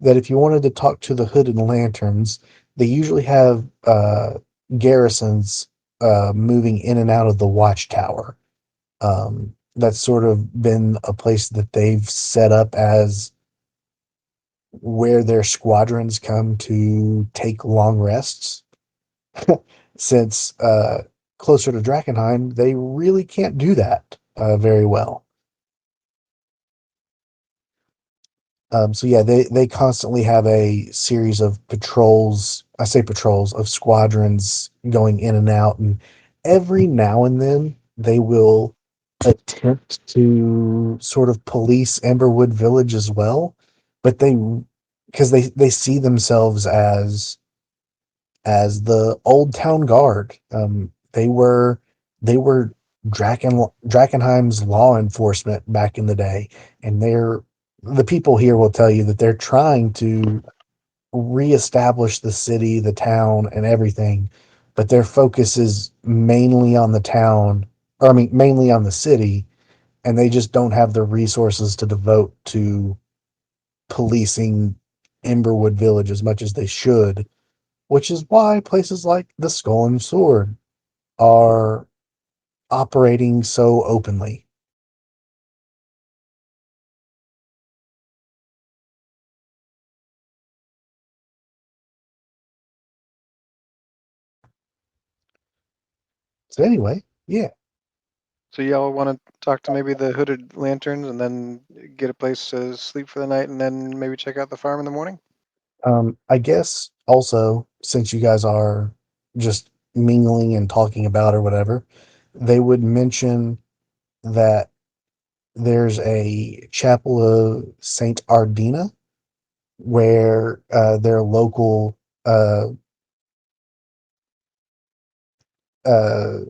that if you wanted to talk to the Hooded Lanterns, they usually have garrisons moving in and out of the watchtower. That's sort of been a place that they've set up as where their squadrons come to take long rests. Since closer to Drakkenheim, they really can't do that very well. So yeah, they constantly have a series of patrols. I say patrols of squadrons going in and out, and every now and then they will attempt to sort of police Emberwood Village as well, but because they see themselves as the Old Town Guard. They were Drakkenheim's law enforcement back in the day, and the people here will tell you that they're trying to reestablish the city, the town, and everything, but their focus is mainly on the town, or I mean, mainly on the city, and they just don't have the resources to devote to policing Emberwood Village as much as they should, which is why places like the Skull and Sword are operating so openly. So anyway, yeah. So y'all want to talk to maybe the Hooded Lanterns and then get a place to sleep for the night and then maybe check out the farm in the morning? I guess also, since you guys are just mingling and talking about or whatever, they would mention that there's a chapel of Saint Ardina where their local uh, uh,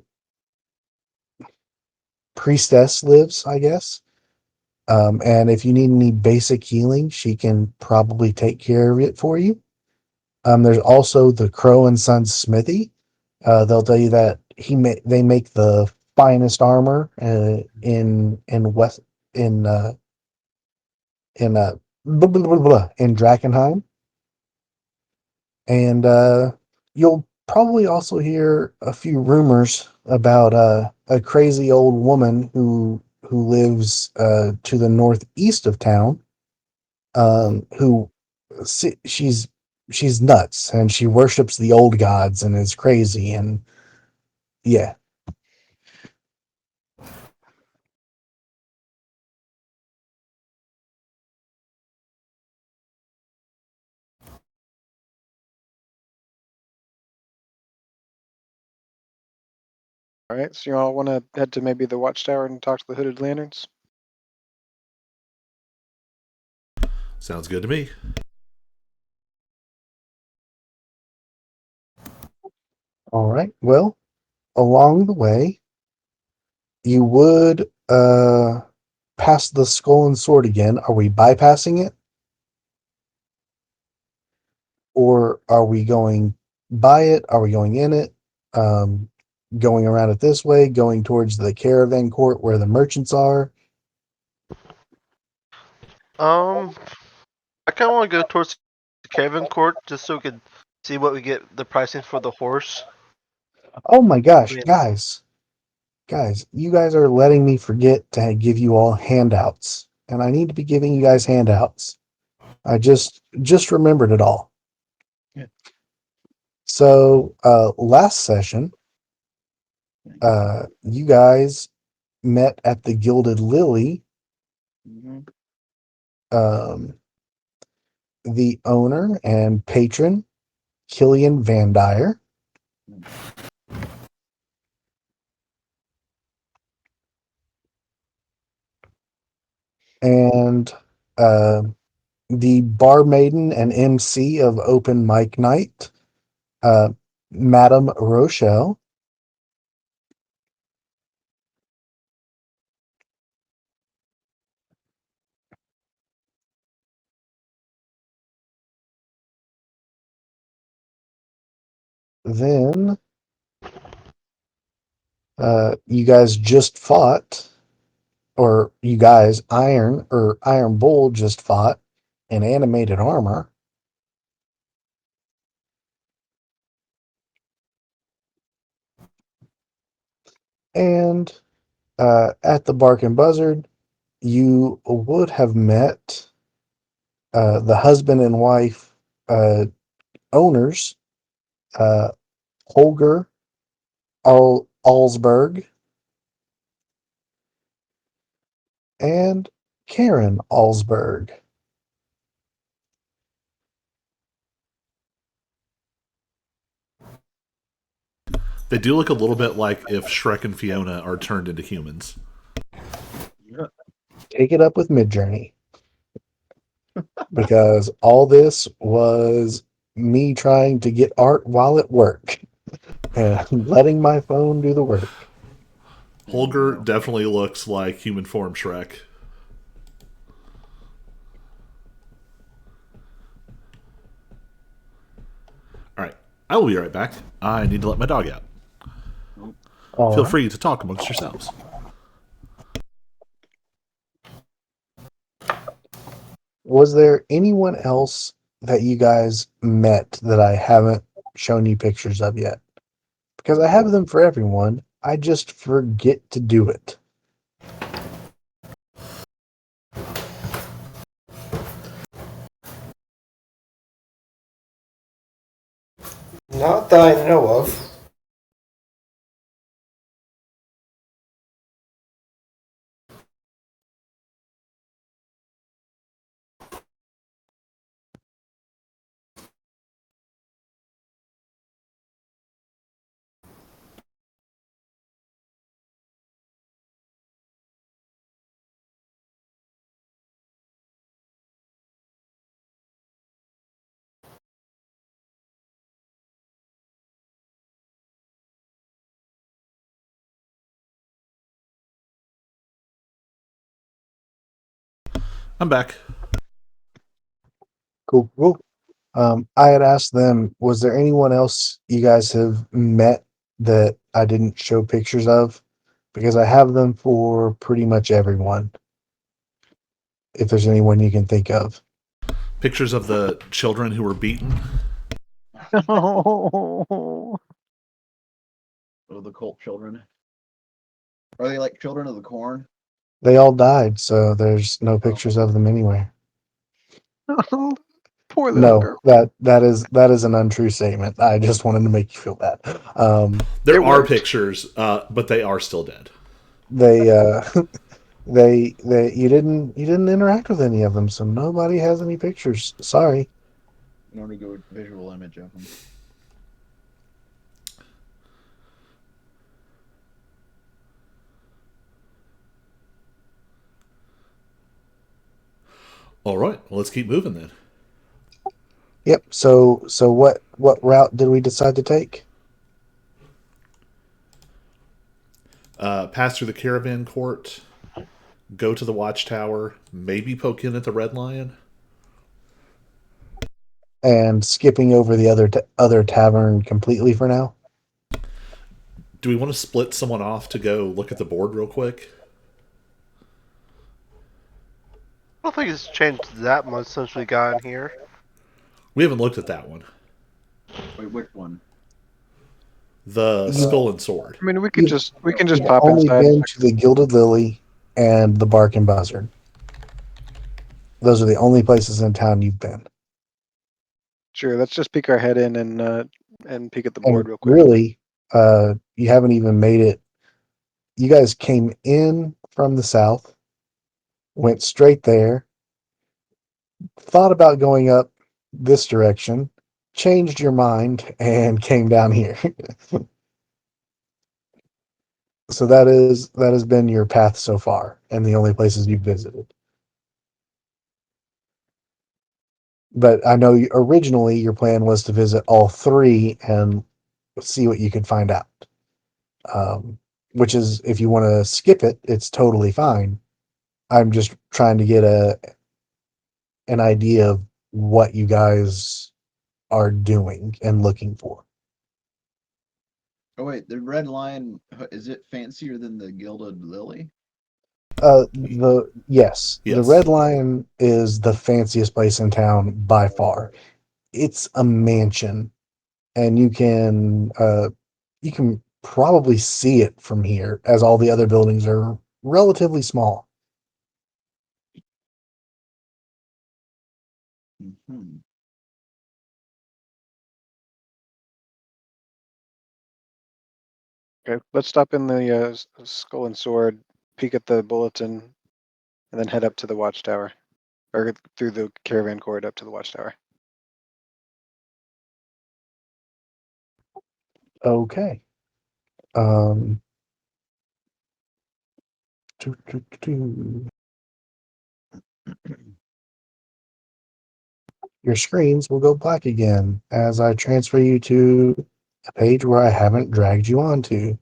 priestess lives, I guess. And if you need any basic healing, she can probably take care of it for you. There's also the Crow and Sons Smithy. They'll tell you that they make the finest armor in West in in in Drakkenheim, and you'll probably also hear a few rumors about a crazy old woman who lives to the northeast of town. Who she's she's nuts and she worships the old gods and is crazy and yeah. All right, so you all want to head to maybe the Watchtower and talk to the Hooded Lanterns? Sounds good to me. All right. Well, along the way, you would pass the Skull and Sword again. Are we bypassing it, or are we going by it? Are we going in it? Um, Going around it this way, going towards the caravan court where the merchants are. Um, I kind of want to go towards the caravan court just so we could see what we get the pricing for the horse. Oh my I gosh, mean, guys, you guys are letting me forget to give you all handouts, and I need to be giving you guys handouts. I just remembered it all. Yeah. So last session, You guys met at the Gilded Lily. Mm-hmm. The owner and patron, Killian Van Dyer. And the bar maiden and MC of Open Mic Night, Madame Rochelle. Then you guys just fought, or you guys, Iron Bull just fought in animated armor. And at the Bark and Buzzard, you would have met the husband and wife owners, uh, Holger Alsberg and Karen Alsberg. They do look a little bit like if Shrek and Fiona are turned into humans. Take it up with Midjourney. Because all this was me trying to get art while at work and letting my phone do the work. Holger definitely looks like human form Shrek. Alright, I will be right back. I need to let my dog out. All Feel right. free to talk amongst yourselves. Was there anyone else that you guys met that I haven't shown you pictures of yet? Because I have them for everyone. I just forget to do it. Not that I know of. I'm back. Cool. I had asked them, was there anyone else you guys have met that I didn't show pictures of? Because I have them for pretty much everyone. If there's anyone you can think of. Pictures of the children who were beaten. Oh, Oh, the cult children. Are they like children of the corn? They all died, so there's no pictures of them anywhere. poor little No, girl. that is an untrue statement. I just wanted to make you feel bad. There It are worked. pictures, but they are still dead. They they you didn't interact with any of them, so nobody has any pictures. Sorry. You want to go visual image of them. All right, well, let's keep moving then. Yep. So what route did we decide to take? Pass through the caravan court, go to the watchtower, maybe poke in at the Red Lion. And skipping over the other tavern completely for now. Do we want to split someone off to go look at the board real quick? I don't think it's changed that much since we got in here. We haven't looked at that one. Wait, which one? The You- Skull and Sword. I mean, we can You've, just you've pop only inside. been to the Gilded Lily and the Bark and Buzzard. Those are the only places in town you've been. Sure, let's just peek our head in and peek at the And board real quick. really, You haven't even made it. You guys came in from the south, went straight there, thought about going up this direction, changed your mind, and came down here. So that has been your path so far, and the only places you've visited. But I know originally your plan was to visit all three and see what you could find out. Which is, if you want to skip it, it's totally fine. I'm just trying to get an idea of what you guys are doing and looking for. Oh wait, the Red Lion, is it fancier than the Gilded Lily? The Yes. Red Lion is the fanciest place in town by far. It's a mansion, and you can probably see it from here, as all the other buildings are relatively small. Hmm. Okay, let's stop in the Skull and Sword, peek at the bulletin, and then head up to the watchtower, or through the caravan court up to the watchtower. Okay. Um, doo, doo, doo. Your screens will go black again as I transfer you to a page where I haven't dragged you onto.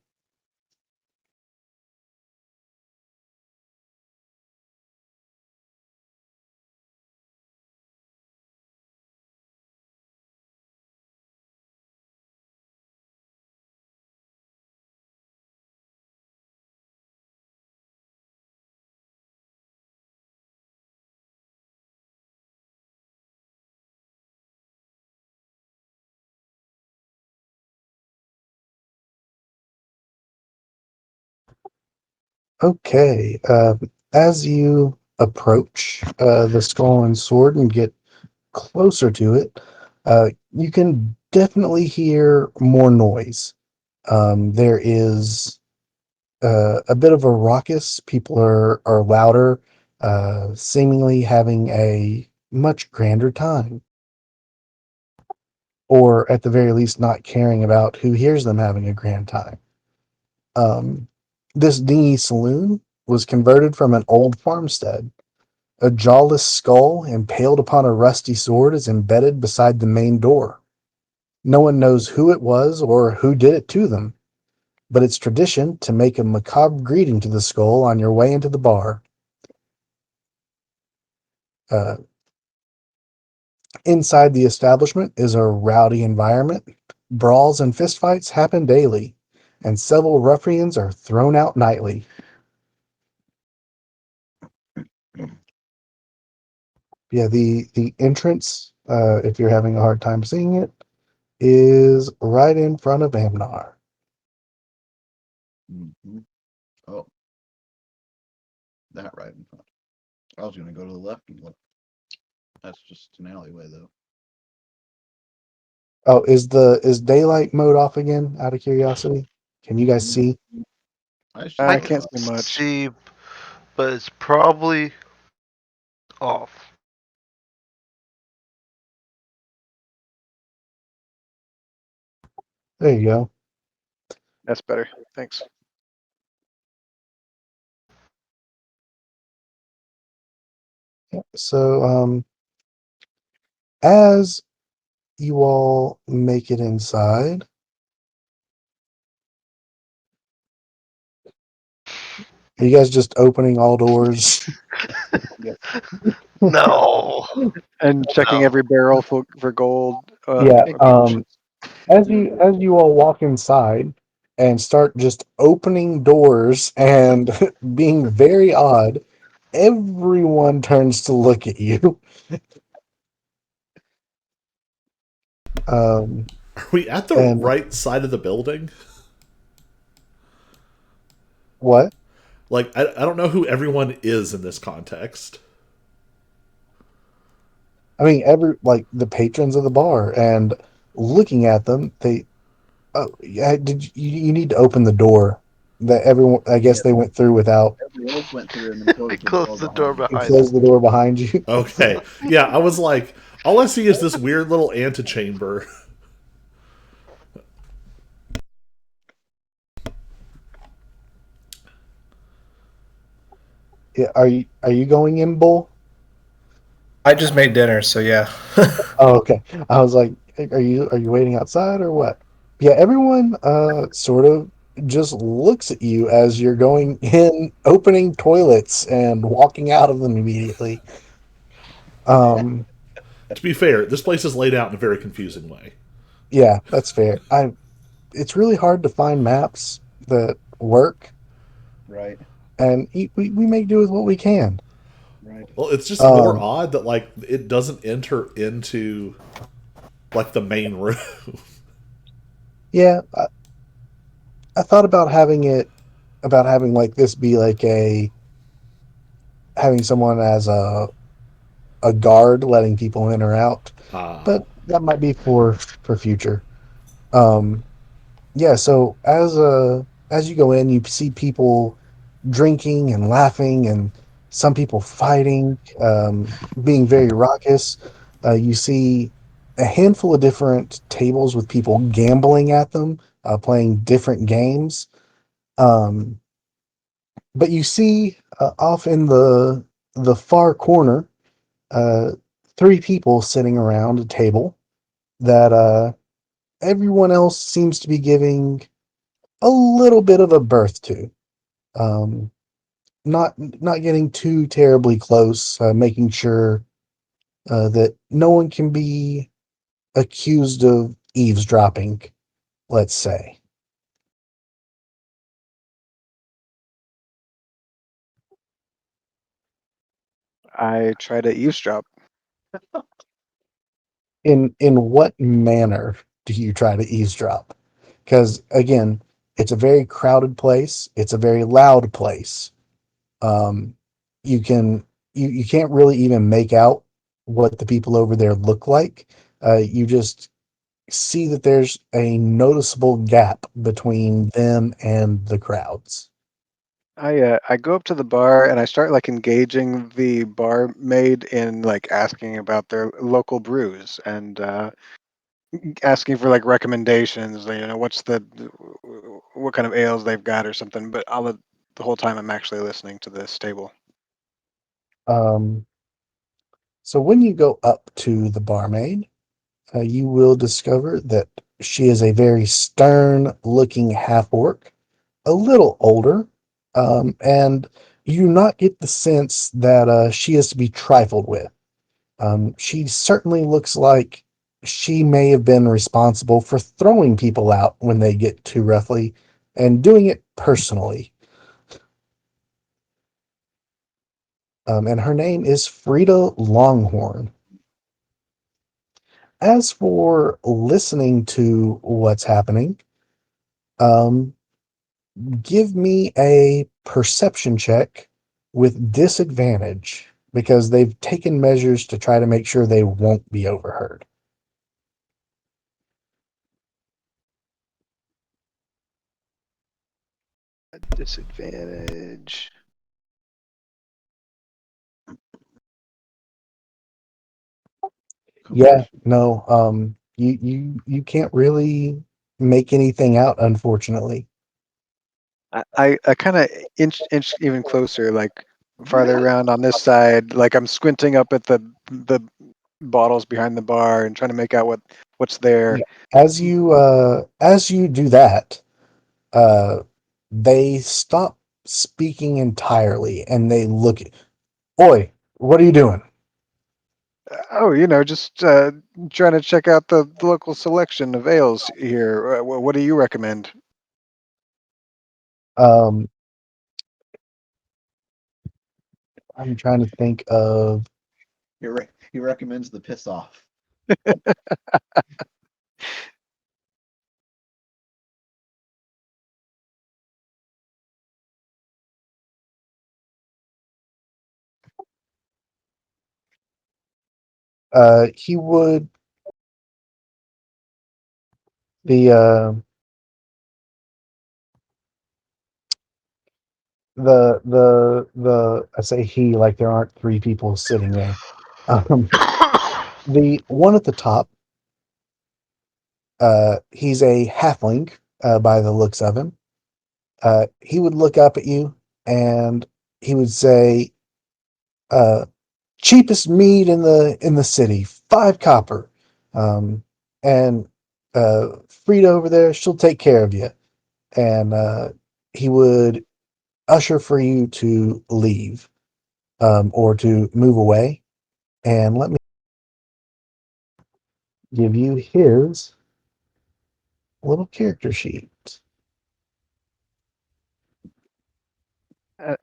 Okay. As you approach the skull and sword and get closer to it, you can definitely hear more noise. There is a bit of a raucous. People are louder, seemingly having a much grander time, or at the very least, not caring about who hears them having a grand time. Um, this dingy saloon was converted from an old farmstead. A jawless skull impaled upon a rusty sword is embedded beside the main door. No one knows who it was or who did it to them, but it's tradition to make a macabre greeting to the skull on your way into the bar. Uh, Inside the establishment is a rowdy environment. Brawls and fistfights happen daily, and several ruffians are thrown out nightly. Yeah, the entrance, if you're having a hard time seeing it, is right in front of Amnar. Hmm. Oh, that right in front. I was gonna go to the left and look. That's just an alleyway, though. Oh, is daylight mode off again? Out of curiosity, can you guys Mm, see? I see I I can can't daylight. see much. see, but it's probably off. There you go. That's better. Thanks. Yeah, so, as you all make it inside, are you guys just opening all doors? Yeah. No, And checking no. every barrel for gold, Yeah. or potions. As you all walk inside and start just opening doors and being very odd, everyone turns to look at you. Um, Are we at the and right side of the building? what? Like, I don't know who everyone is in this context. I mean, every like the patrons of the bar, and looking at them, Oh, yeah. You need to open the door that everyone? I guess Yeah, they went through without. everyone else went through and then They closed the door closed the door behind them. And behind them. close the door behind you. Okay. Yeah, I was like, all I see is this weird little antechamber. Yeah, are you going in, Bull? I just made dinner, so yeah. Oh, okay. I was like, are you waiting outside or what? Yeah, everyone sort of just looks at you as you're going in, opening toilets and walking out of them immediately. Um, To be fair, this place is laid out in a very confusing way. yeah, that's fair. It's really hard to find maps that work, Right, and we make do with what we can. right. Well, it's just more Um, odd that like it doesn't enter into like the main room. yeah, I thought about having like this be like a having someone as a guard letting people in or out, Ah, but that might be for future. Um, yeah, so as you go in, you see people drinking and laughing, and some people fighting, being very raucous. You see a handful of different tables with people gambling at them, playing different games. Um, but you see off in the far corner, uh, three people sitting around a table that everyone else seems to be giving a little bit of a birth to. Um, not getting too terribly close, making sure that no one can be accused of eavesdropping, let's say. I try to eavesdrop. In what manner do you try to eavesdrop? Because again, it's a very crowded place. It's a very loud place. Um, you can you can't really even make out what the people over there look like. You just see that there's a noticeable gap between them and the crowds. I go up to the bar and I start like engaging the barmaid in like asking about their local brews and asking for like recommendations. What's what kind of ales they've got or something. But the whole time I'm actually listening to this table. Um, so when you go up to the barmaid, you will discover that she is a very stern-looking half-orc, a little older, and you do not get the sense that she is to be trifled with. She certainly looks like she may have been responsible for throwing people out when they get too roughly and doing it personally. And her name is Frida Longhorn. As for listening to what's happening, um, give me a perception check with disadvantage because they've taken measures to try to make sure they won't be overheard. A disadvantage. Come on. Yeah, no, you can't really make anything out, unfortunately. I kind of inch even closer, like farther around on this side. Like I'm squinting up at the bottles behind the bar and trying to make out what's there. Yeah. As you do that, uh, they stop speaking entirely and they look at, Oi, what are you doing? Oh, just trying to check out the local selection of ales here. What do you recommend? Um, I'm trying to think of He recommends the piss off. he would the the I say he like there aren't three people sitting there. Um, the one at the top, he's a halfling by the looks of him. He would look up at you and he would say, uh, "Cheapest meat in the city, 5 copper." Um, and Frida over there, she'll take care of you. And he would usher for you to leave or to move away. And let me give you his little character sheet.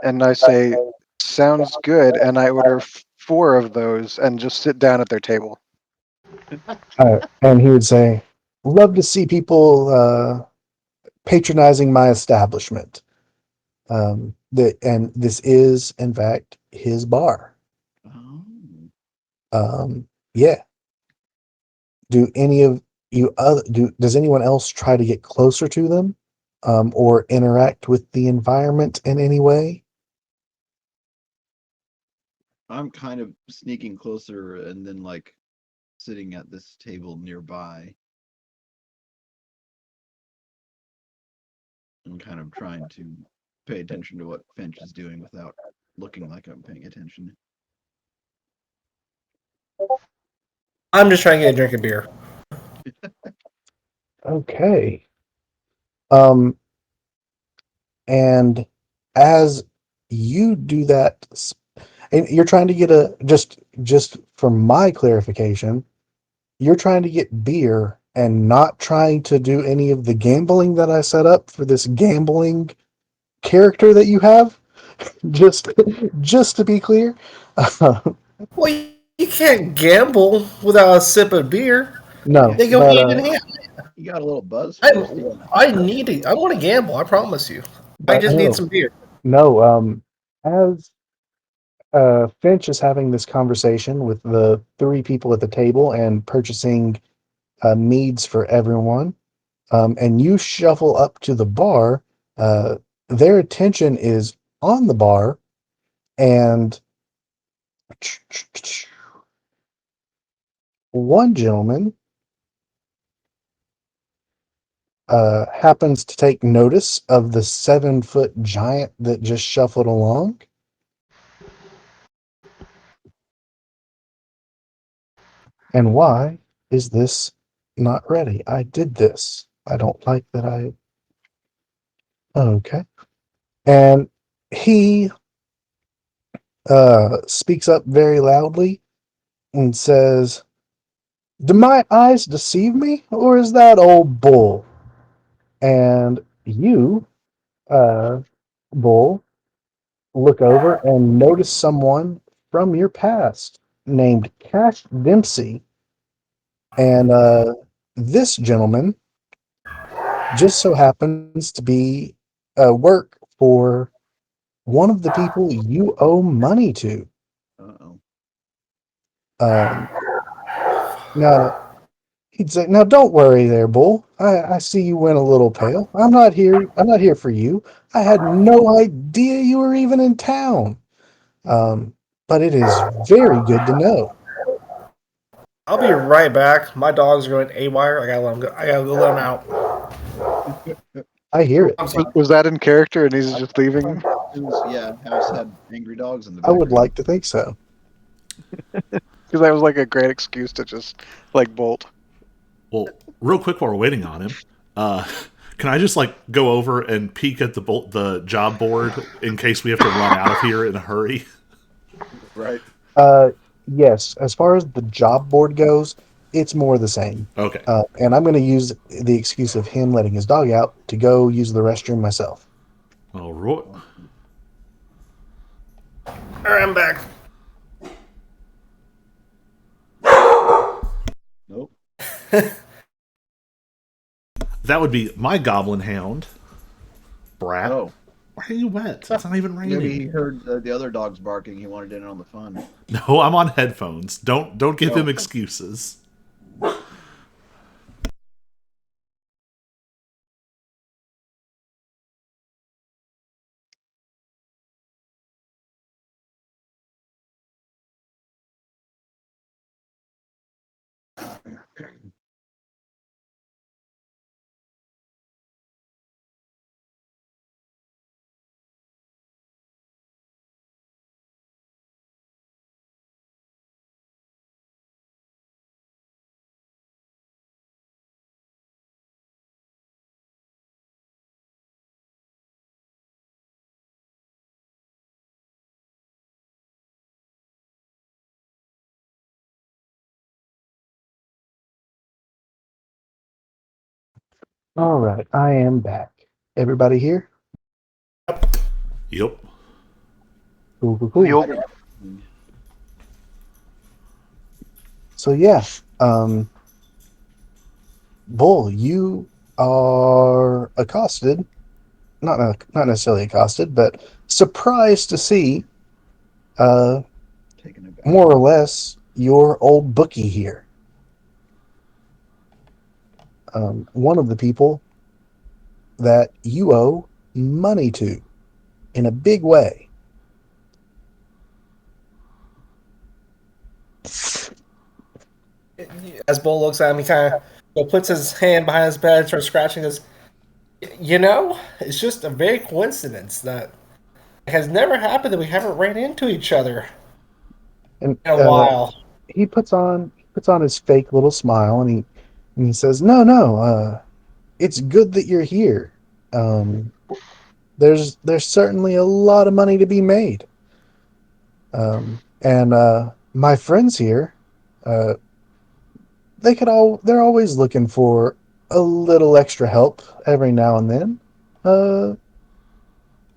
And I say, sounds good, and I order 4 of those and just sit down at their table. And he would say, "Love to see people patronizing my establishment." And this is, in fact, his bar. Oh. Yeah. Do any of you other do? Does anyone else try to get closer to them, or interact with the environment in any way? I'm kind of sneaking closer and then like sitting at this table nearby and kind of trying to pay attention to what Finch is doing without looking like I'm paying attention. I'm just trying to get a drink of beer. Okay. Um, and as you do that, and you're trying to get a just for my clarification, you're trying to get beer and not trying to do any of the gambling that I set up for this gambling character that you have. Just just to be clear. Well, you can't gamble without a sip of beer. No, They go but hand in hand. He got a little buzz I, first. Yeah. I need to. I want to gamble. I promise you. I just need no, some beer. no. As Finch is having this conversation with the three people at the table and purchasing meads for everyone, and you shuffle up to the bar. Uh, their attention is on the bar, and one gentleman happens to take notice of the 7-foot giant that just shuffled along. And why is this not ready? I did this. I don't like that I. Okay. And he speaks up very loudly and says, "Do my eyes deceive me, or is that old Bull?" And you, uh, Bull, look over and notice someone from your past named Cash Dempsey. And this gentleman just so happens to be work for one of the people you owe money to. Uh-oh. Um, now he'd say, "Now don't worry there, Bull. I see you went a little pale. I'm not here. I'm not here for you. I had no idea you were even in town. But it is very good to know." I'll be right back. My dogs are going AWire. I gotta let them go. I gotta go let them out. I hear it. I'm sorry. Was that in character and he's I, just leaving? it was, yeah, house had angry dogs in the I would background. like to think so. Because that was like a great excuse to just like bolt. Well, real quick while we're waiting on him, uh, can I just like go over and peek at the job board in case we have to run out of here in a hurry? Right. Uh, yes, as far as the job board goes, it's more the same. Okay. And I'm going to use the excuse of him letting his dog out to go use the restroom myself. All right. All right, I'm back. Nope. That would be my goblin hound. Brat. Oh, Why are you wet? It's not even maybe he raining. heard the other dogs barking. He wanted in on the fun. No, I'm on headphones. Don't give Oh. him excuses. All right, I am back. Everybody here? Yep. Cool, cool, cool. Yup. So yeah, Bull, you are accosted. Not necessarily accosted, but surprised to see, uh, Taking it back. more or less your old bookie here. One of the people that you owe money to in a big way. As Bull looks at him, he kind of puts his hand behind his bed, starts scratching his. You know, it's just a very coincidence that it has never happened that we haven't ran into each other And in a while. he puts on his fake little smile, and he says, "No, no, it's good that you're here. Um, there's certainly a lot of money to be made. And my friends here, uh, they're always looking for a little extra help every now and then. Uh,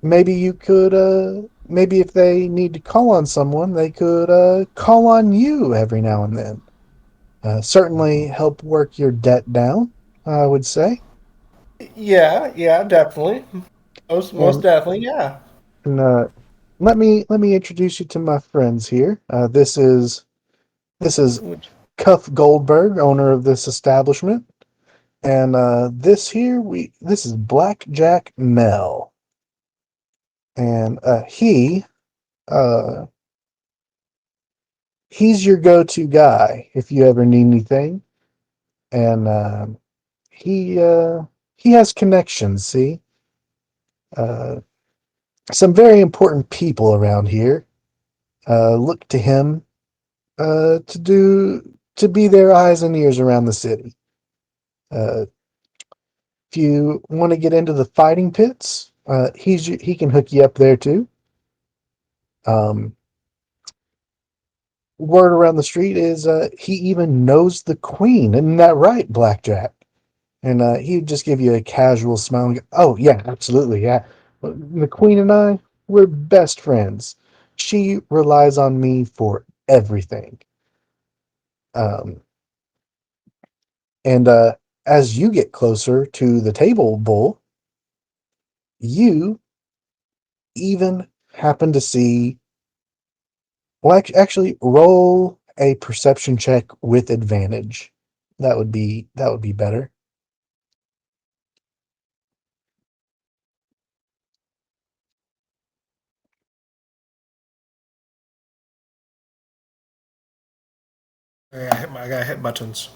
maybe you could, maybe if they need to call on someone, they could call on you every now and then. Certainly help work your debt down, I would say. Yeah, definitely. Most And, definitely, yeah. and let me introduce you to my friends here. This is Cuff Goldberg, owner of this establishment. And this is Blackjack Mel. And uh he's your go-to guy if you ever need anything. And he uh he has connections, see? Uh some very important people around here look to him to be their eyes and ears around the city. Uh if you want to get into the fighting pits, he can hook you up there too. Um Word around the street is he even knows the queen. Isn't that right, Blackjack? And he'd just give you a casual smile and go, "Oh, yeah, absolutely, yeah. The queen and I, we're best friends. She relies on me for everything." Um, and as you get closer to the table, Bull, you even happen to see. Well, actually, roll a perception check with advantage. That would be better. I gotta hit buttons.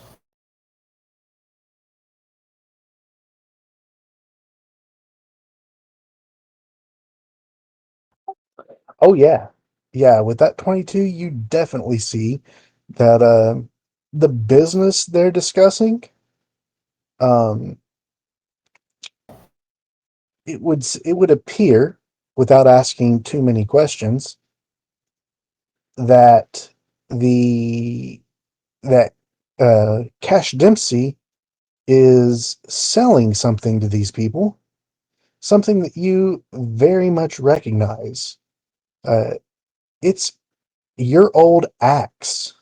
Oh yeah, yeah. With that 22, you definitely see that the business they're discussing. Um, it would appear, without asking too many questions, that the that Cash Dempsey is selling something to these people, something that you very much recognize. Uh, it's your old axe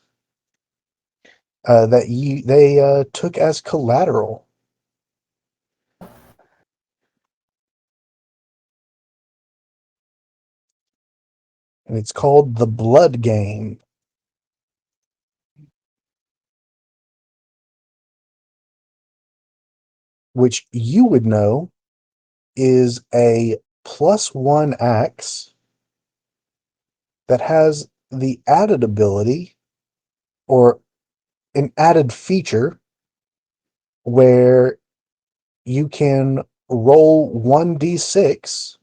that they took as collateral, and it's called the Blood Game, which you would know is a +1 axe that has the added ability or an added feature where you can roll 1d6,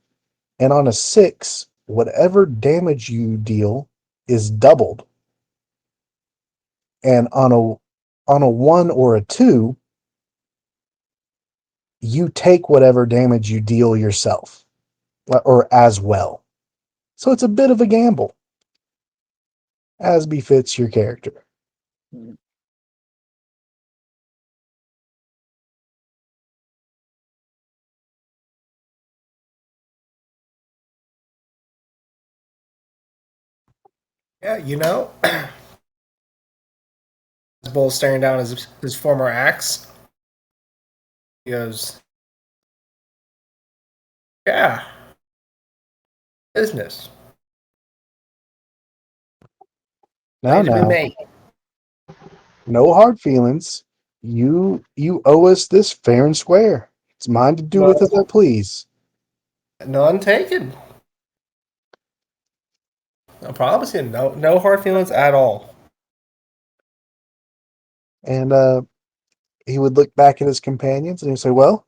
and on a 6, whatever damage you deal is doubled. And on a 1 or a 2, you take whatever damage you deal yourself or as well. So it's a bit of a gamble, as befits your character. Yeah, Bull staring down his former axe. He goes, "Yeah, business Now, ready to be now, made." no hard feelings. You owe us this fair and square. It's mine to do with as I please. None taken. I promise you, no hard feelings at all. And he would look back at his companions and he'd say, "Well,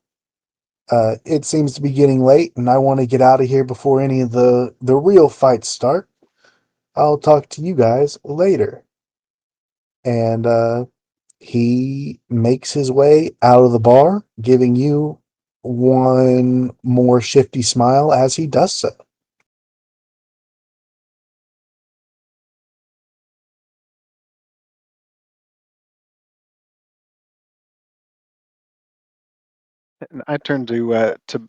it seems to be getting late, and I want to get out of here before any of the real fights start. I'll talk to you guys later." And he makes his way out of the bar, giving you one more shifty smile as he does so. And I turned to did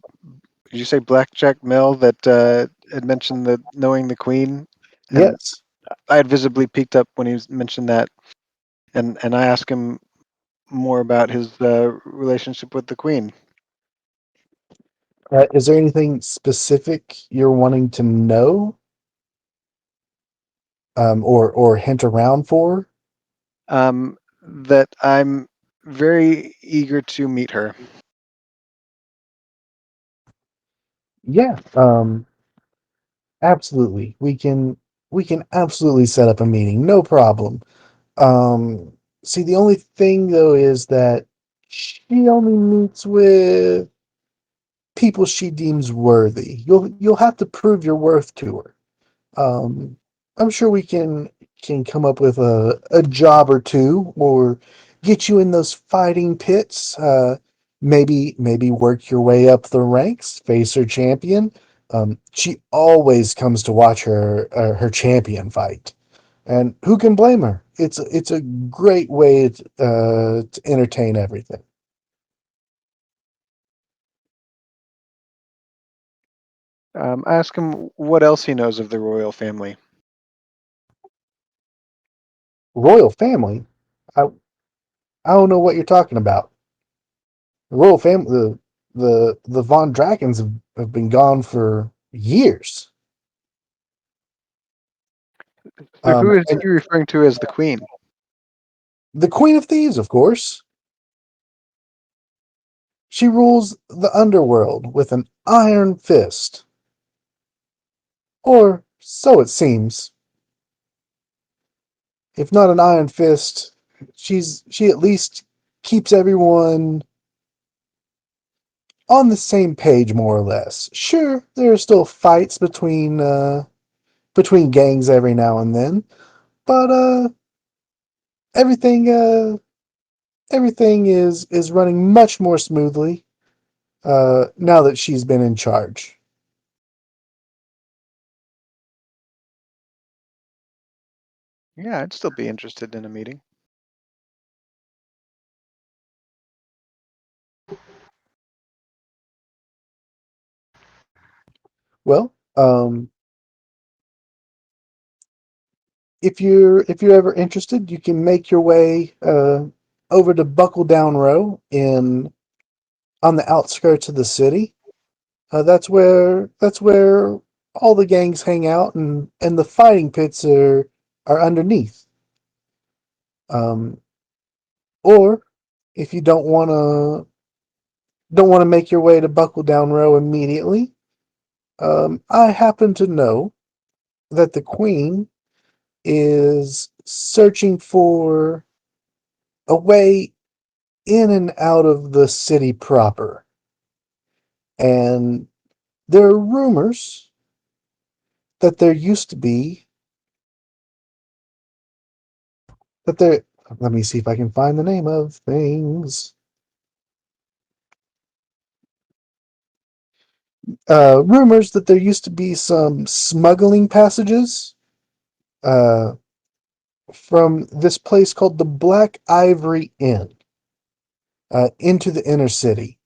you say Blackjack Mill that had mentioned the knowing the Queen, and Yes. I had visibly peeked up when he mentioned that, and I asked him more about his relationship with the Queen. Is there anything specific you're wanting to know, or hint around for? That I'm very eager to meet her. Yeah. Absolutely. We can absolutely set up a meeting. No problem. See, the only thing though is that she only meets with people she deems worthy. You'll have to prove your worth to her. Um, I'm sure we can come up with a job or two, or get you in those fighting pits. Maybe work your way up the ranks, face her champion. She always comes to watch her champion fight, and who can blame her? It's a great way to entertain everything. I asked him what else he knows of the royal family. Royal family. I don't know what you're talking about. The royal family, the Von Drakens have been gone for years. So who is And he referring to as the Queen? the Queen of Thieves, of course. She rules the underworld with an iron fist. Or so it seems. If not an iron fist, she at least keeps everyone on the same page, more or less. Sure, there are still fights between gangs every now and then, but everything everything is running much more smoothly now that she's been in charge. Yeah, I'd still be interested in a meeting. Well, if you're ever interested, you can make your way over to Buckle Down Row in on the outskirts of the city. That's where all the gangs hang out, and the fighting pits are underneath. Um, or if you don't want to make your way to Buckle Down Row immediately, I happen to know that the Queen is searching for a way in and out of the city proper. And there are rumors that there used to be that there let me see if I can find the name of things. Rumors that there used to be some smuggling passages uh, from this place called the Black Ivory Inn into the inner city.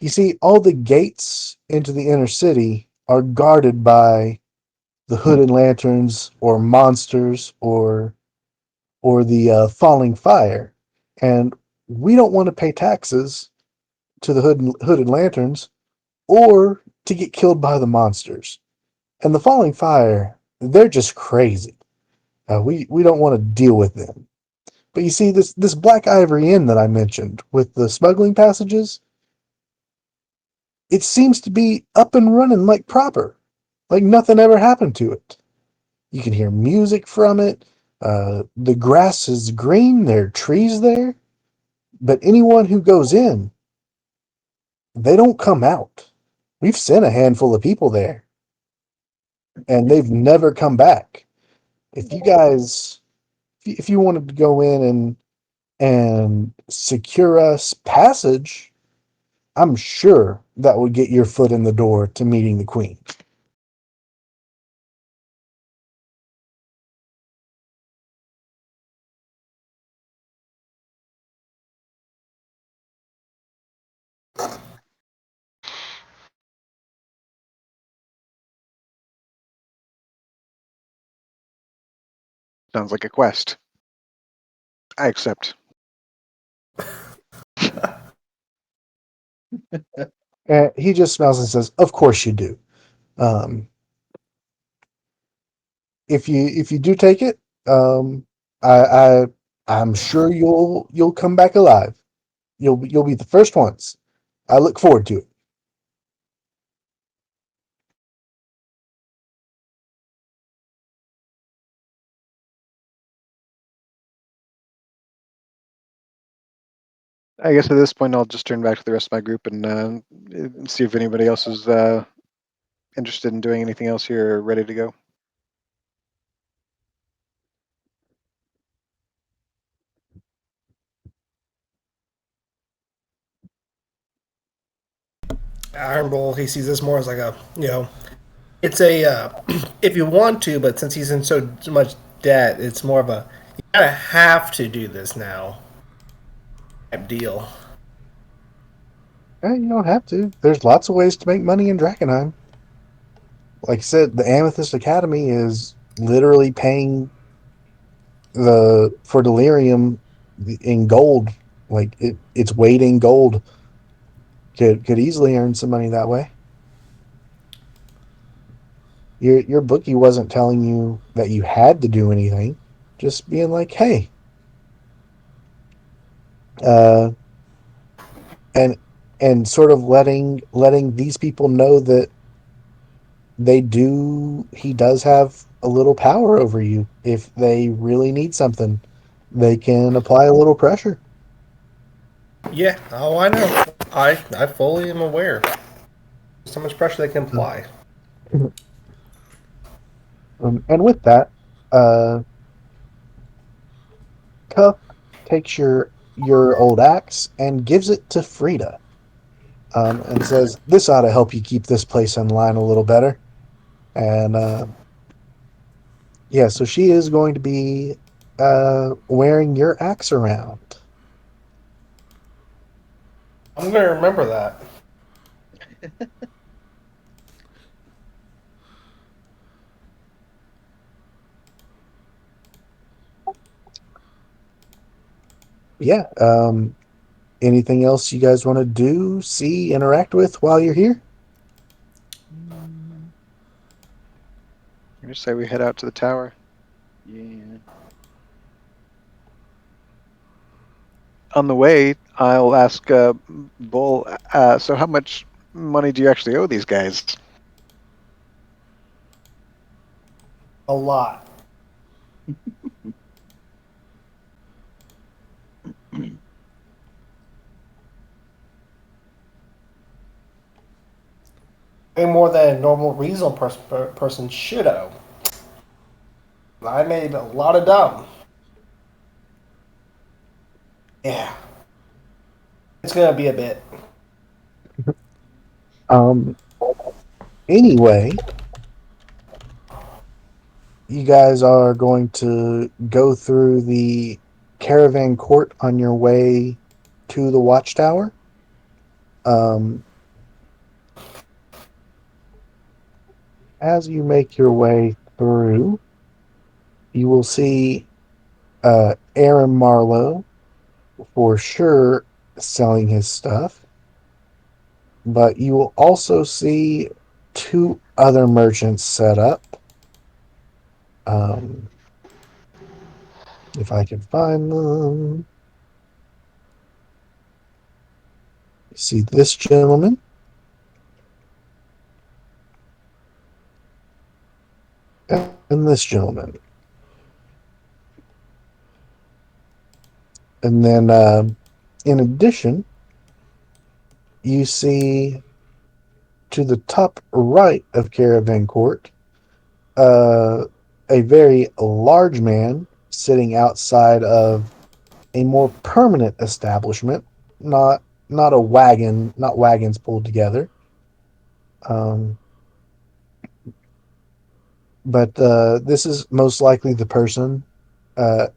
You see, all the gates into the inner city are guarded by the hooded lanterns or monsters or the falling fire, and we don't want to pay taxes to the hooded lanterns or to get killed by the monsters. And the falling fire, they're just crazy. We don't want to deal with them. But you see, this Black Ivory Inn that I mentioned with the smuggling passages, it seems to be up and running like proper, like nothing ever happened to it. You can hear music from it. The grass is green. There are trees there. But anyone who goes in, they don't come out. We've sent a handful of people there, and they've never come back. If you guys, if you wanted to go in and secure us passage, I'm sure that would get your foot in the door to meeting the Queen. Sounds like a quest. I accept. And he just smiles and says, "Of course you do. Um, if you do take it, I, I I'm sure you'll come back alive. You'll be the first ones. I look forward to it." I guess at this point I'll just turn back to the rest of my group and see if anybody else is interested in doing anything else here or ready to go. Iron Bull, he sees this more as like a, it's a, if you want to, but since he's in so much debt, it's more of a, you kind of have to do this now type deal. You don't have to. There's lots of ways to make money in Drakkenheim. Like I said, the Amethyst Academy is literally paying the for delirium in gold. Like its weight in gold could easily earn some money that way. Your bookie wasn't telling you that you had to do anything, just being like, "Hey," uh, and and sort of letting these people know that he does have a little power over you. If they really need something, they can apply a little pressure. Yeah, oh, I know. I fully am aware. So much pressure they can apply. And with that, uh, Cuff takes your old axe and gives it to Frida, and says, "This ought to help you keep this place in line a little better." And yeah, so she is going to be wearing your axe around. I'm gonna remember that. Yeah. Anything else you guys want to do, see, interact with while you're here? I just say we head out to the tower. Yeah. On the way, I'll ask Bull, so how much money do you actually owe these guys? A lot. Way more than a normal, reasonable person should owe. I made a lot of dumb. Yeah. It's gonna be a bit. Um, anyway, you guys are going to go through the caravan court on your way to the watchtower. Um, as you make your way through, you will see Aaron Marlowe for sure selling his stuff, but you will also see two other merchants set up. Um, if I can find them, you see this gentleman and this gentleman. And then, in addition, you see to the top right of Caravan Court uh, a very large man sitting outside of a more permanent establishment, not not a wagon, not wagons pulled together. Um, but this is most likely the person uh,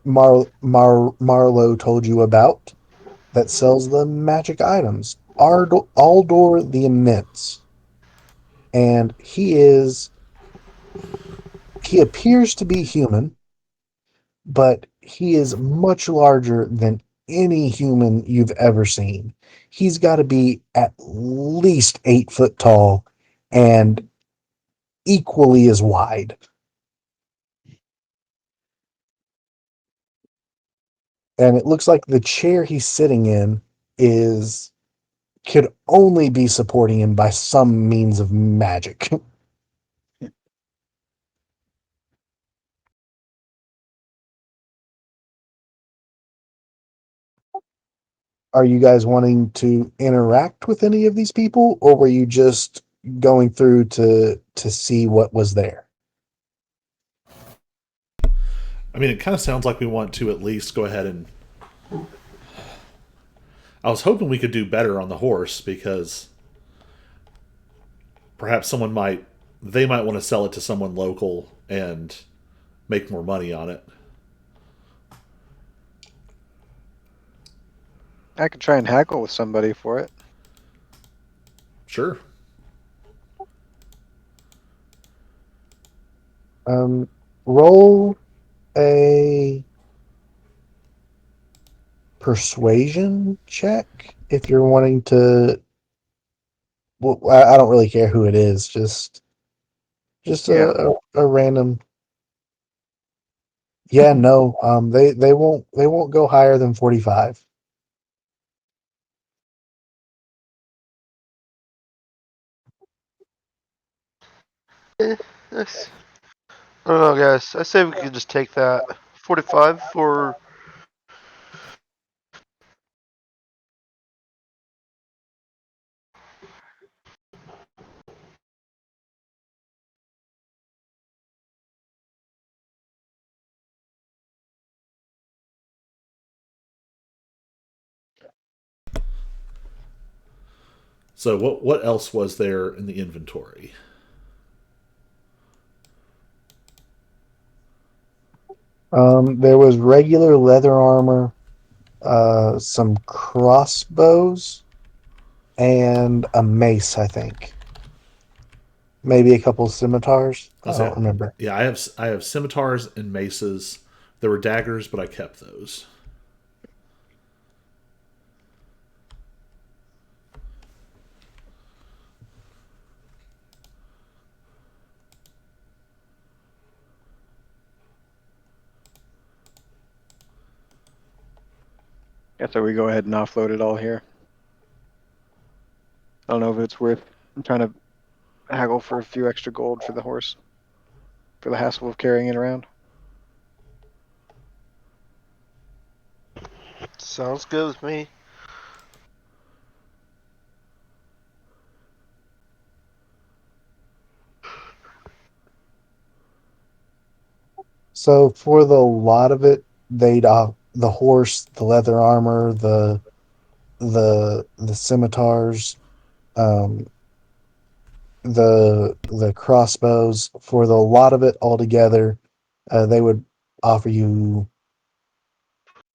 Marlowe told you about that sells the magic items. Aldor the Immense, and he appears to be human, but he is much larger than any human you've ever seen. He's got to be at least 8 foot tall and equally as wide. And it looks like the chair he's sitting in is could only be supporting him by some means of magic. Are you guys wanting to interact with any of these people, or were you just going through to see what was there? I mean, it kind of sounds like we want to at least go ahead and. I was hoping we could do better on the horse because perhaps they might want to sell it to someone local and make more money on it. I could try and haggle with somebody for it. Sure. Roll a persuasion check if you're wanting to. Well, I don't really care who it is. Just Yeah. a random. Yeah, no. They won't go higher than 45. Yes. I don't know, guys. I say we could just take that 45 for. So what else was there in the inventory? There was regular leather armor, some crossbows, and a mace. I think maybe a couple scimitars. I I say, don't remember. yeah, I have scimitars and maces. There were daggers, but I kept those. Yeah, so we go ahead and offload it all here. I don't know if it's worth trying to haggle for a few extra gold for the horse, for the hassle of carrying it around. Sounds good with me. So for the lot of it, they'd the horse, the leather armor, the scimitars, um, the crossbows. For the lot of it altogether, they would offer you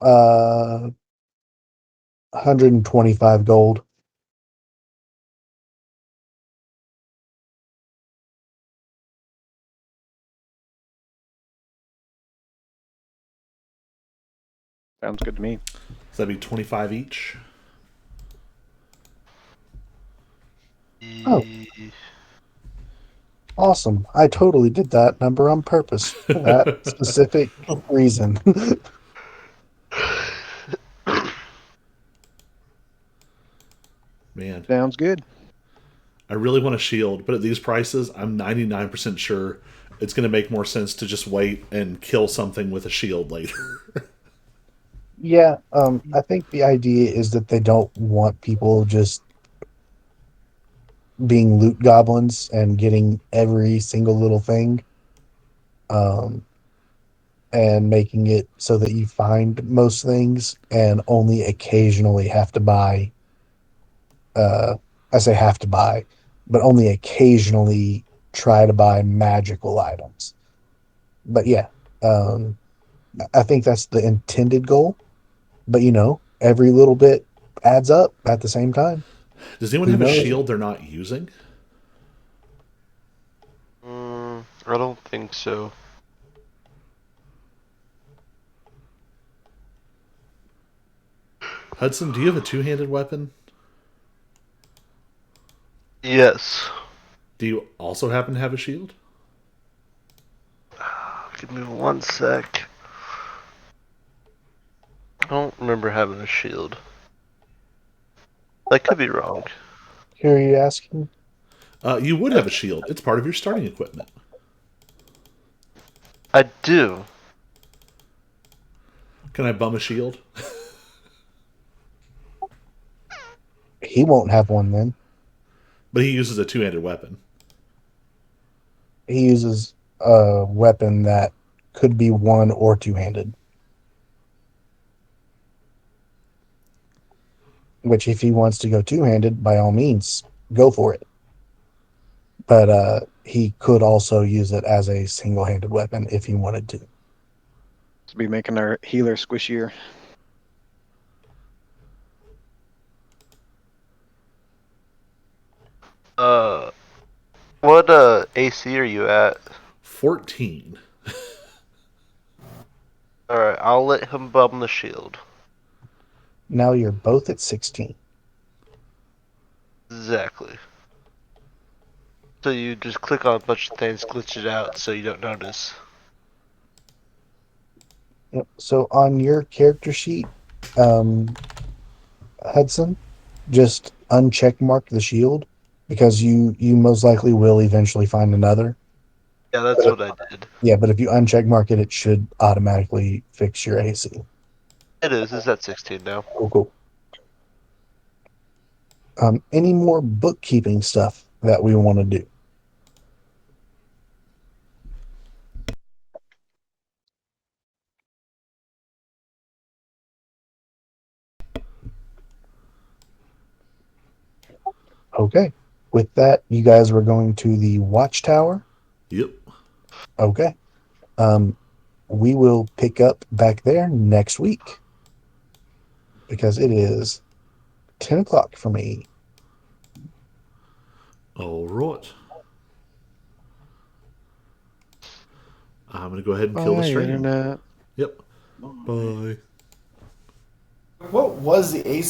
125 gold. Sounds good to me. So that'd be 25 each. Oh. Awesome. I totally did that number on purpose for that specific reason. Man, Sounds good. I really want a shield, but at these prices, I'm 99% sure it's going to make more sense to just wait and kill something with a shield later. Yeah, I think the idea is that they don't want people just being loot goblins and getting every single little thing, um, and making it so that you find most things and only occasionally have to buy. I say have to buy, but only occasionally try to buy magical items. But yeah, um, I think that's the intended goal. But every little bit adds up at the same time. Does anyone Who have a knows? shield they're not using? I don't think so. Hudson, do you have a two-handed weapon? Yes. Do you also happen to have a shield? Give me one sec. I don't remember having a shield. That could be wrong. Who are you asking? You would have a shield. It's part of your starting equipment. I do. Can I bum a shield? He won't have one then. But he uses a two-handed weapon. He uses a weapon that could be one or two-handed. Which, if he wants to go two-handed, by all means, go for it. But he could also use it as a single-handed weapon if he wanted to. To be making our healer squishier. What AC are you at? 14. Alright, I'll let him bum the shield. Now you're both at 16. Exactly. So you just click on a bunch of things, glitch it out so you don't notice. Yep. So on your character sheet, um, Hudson, just uncheck mark the shield because you most likely will eventually find another. Yeah, that's what I did. Yeah, but if you uncheck mark it, it should automatically fix your AC. It is. It's at 16 now. Cool, cool. Any more bookkeeping stuff that we want to do? Okay. With that, you guys were going to the watchtower. Yep. Okay. We will pick up back there next week because it is 10 o'clock for me. All right. I'm going to go ahead and kill the Bye, stream. internet. Yep. Bye. What was the AC?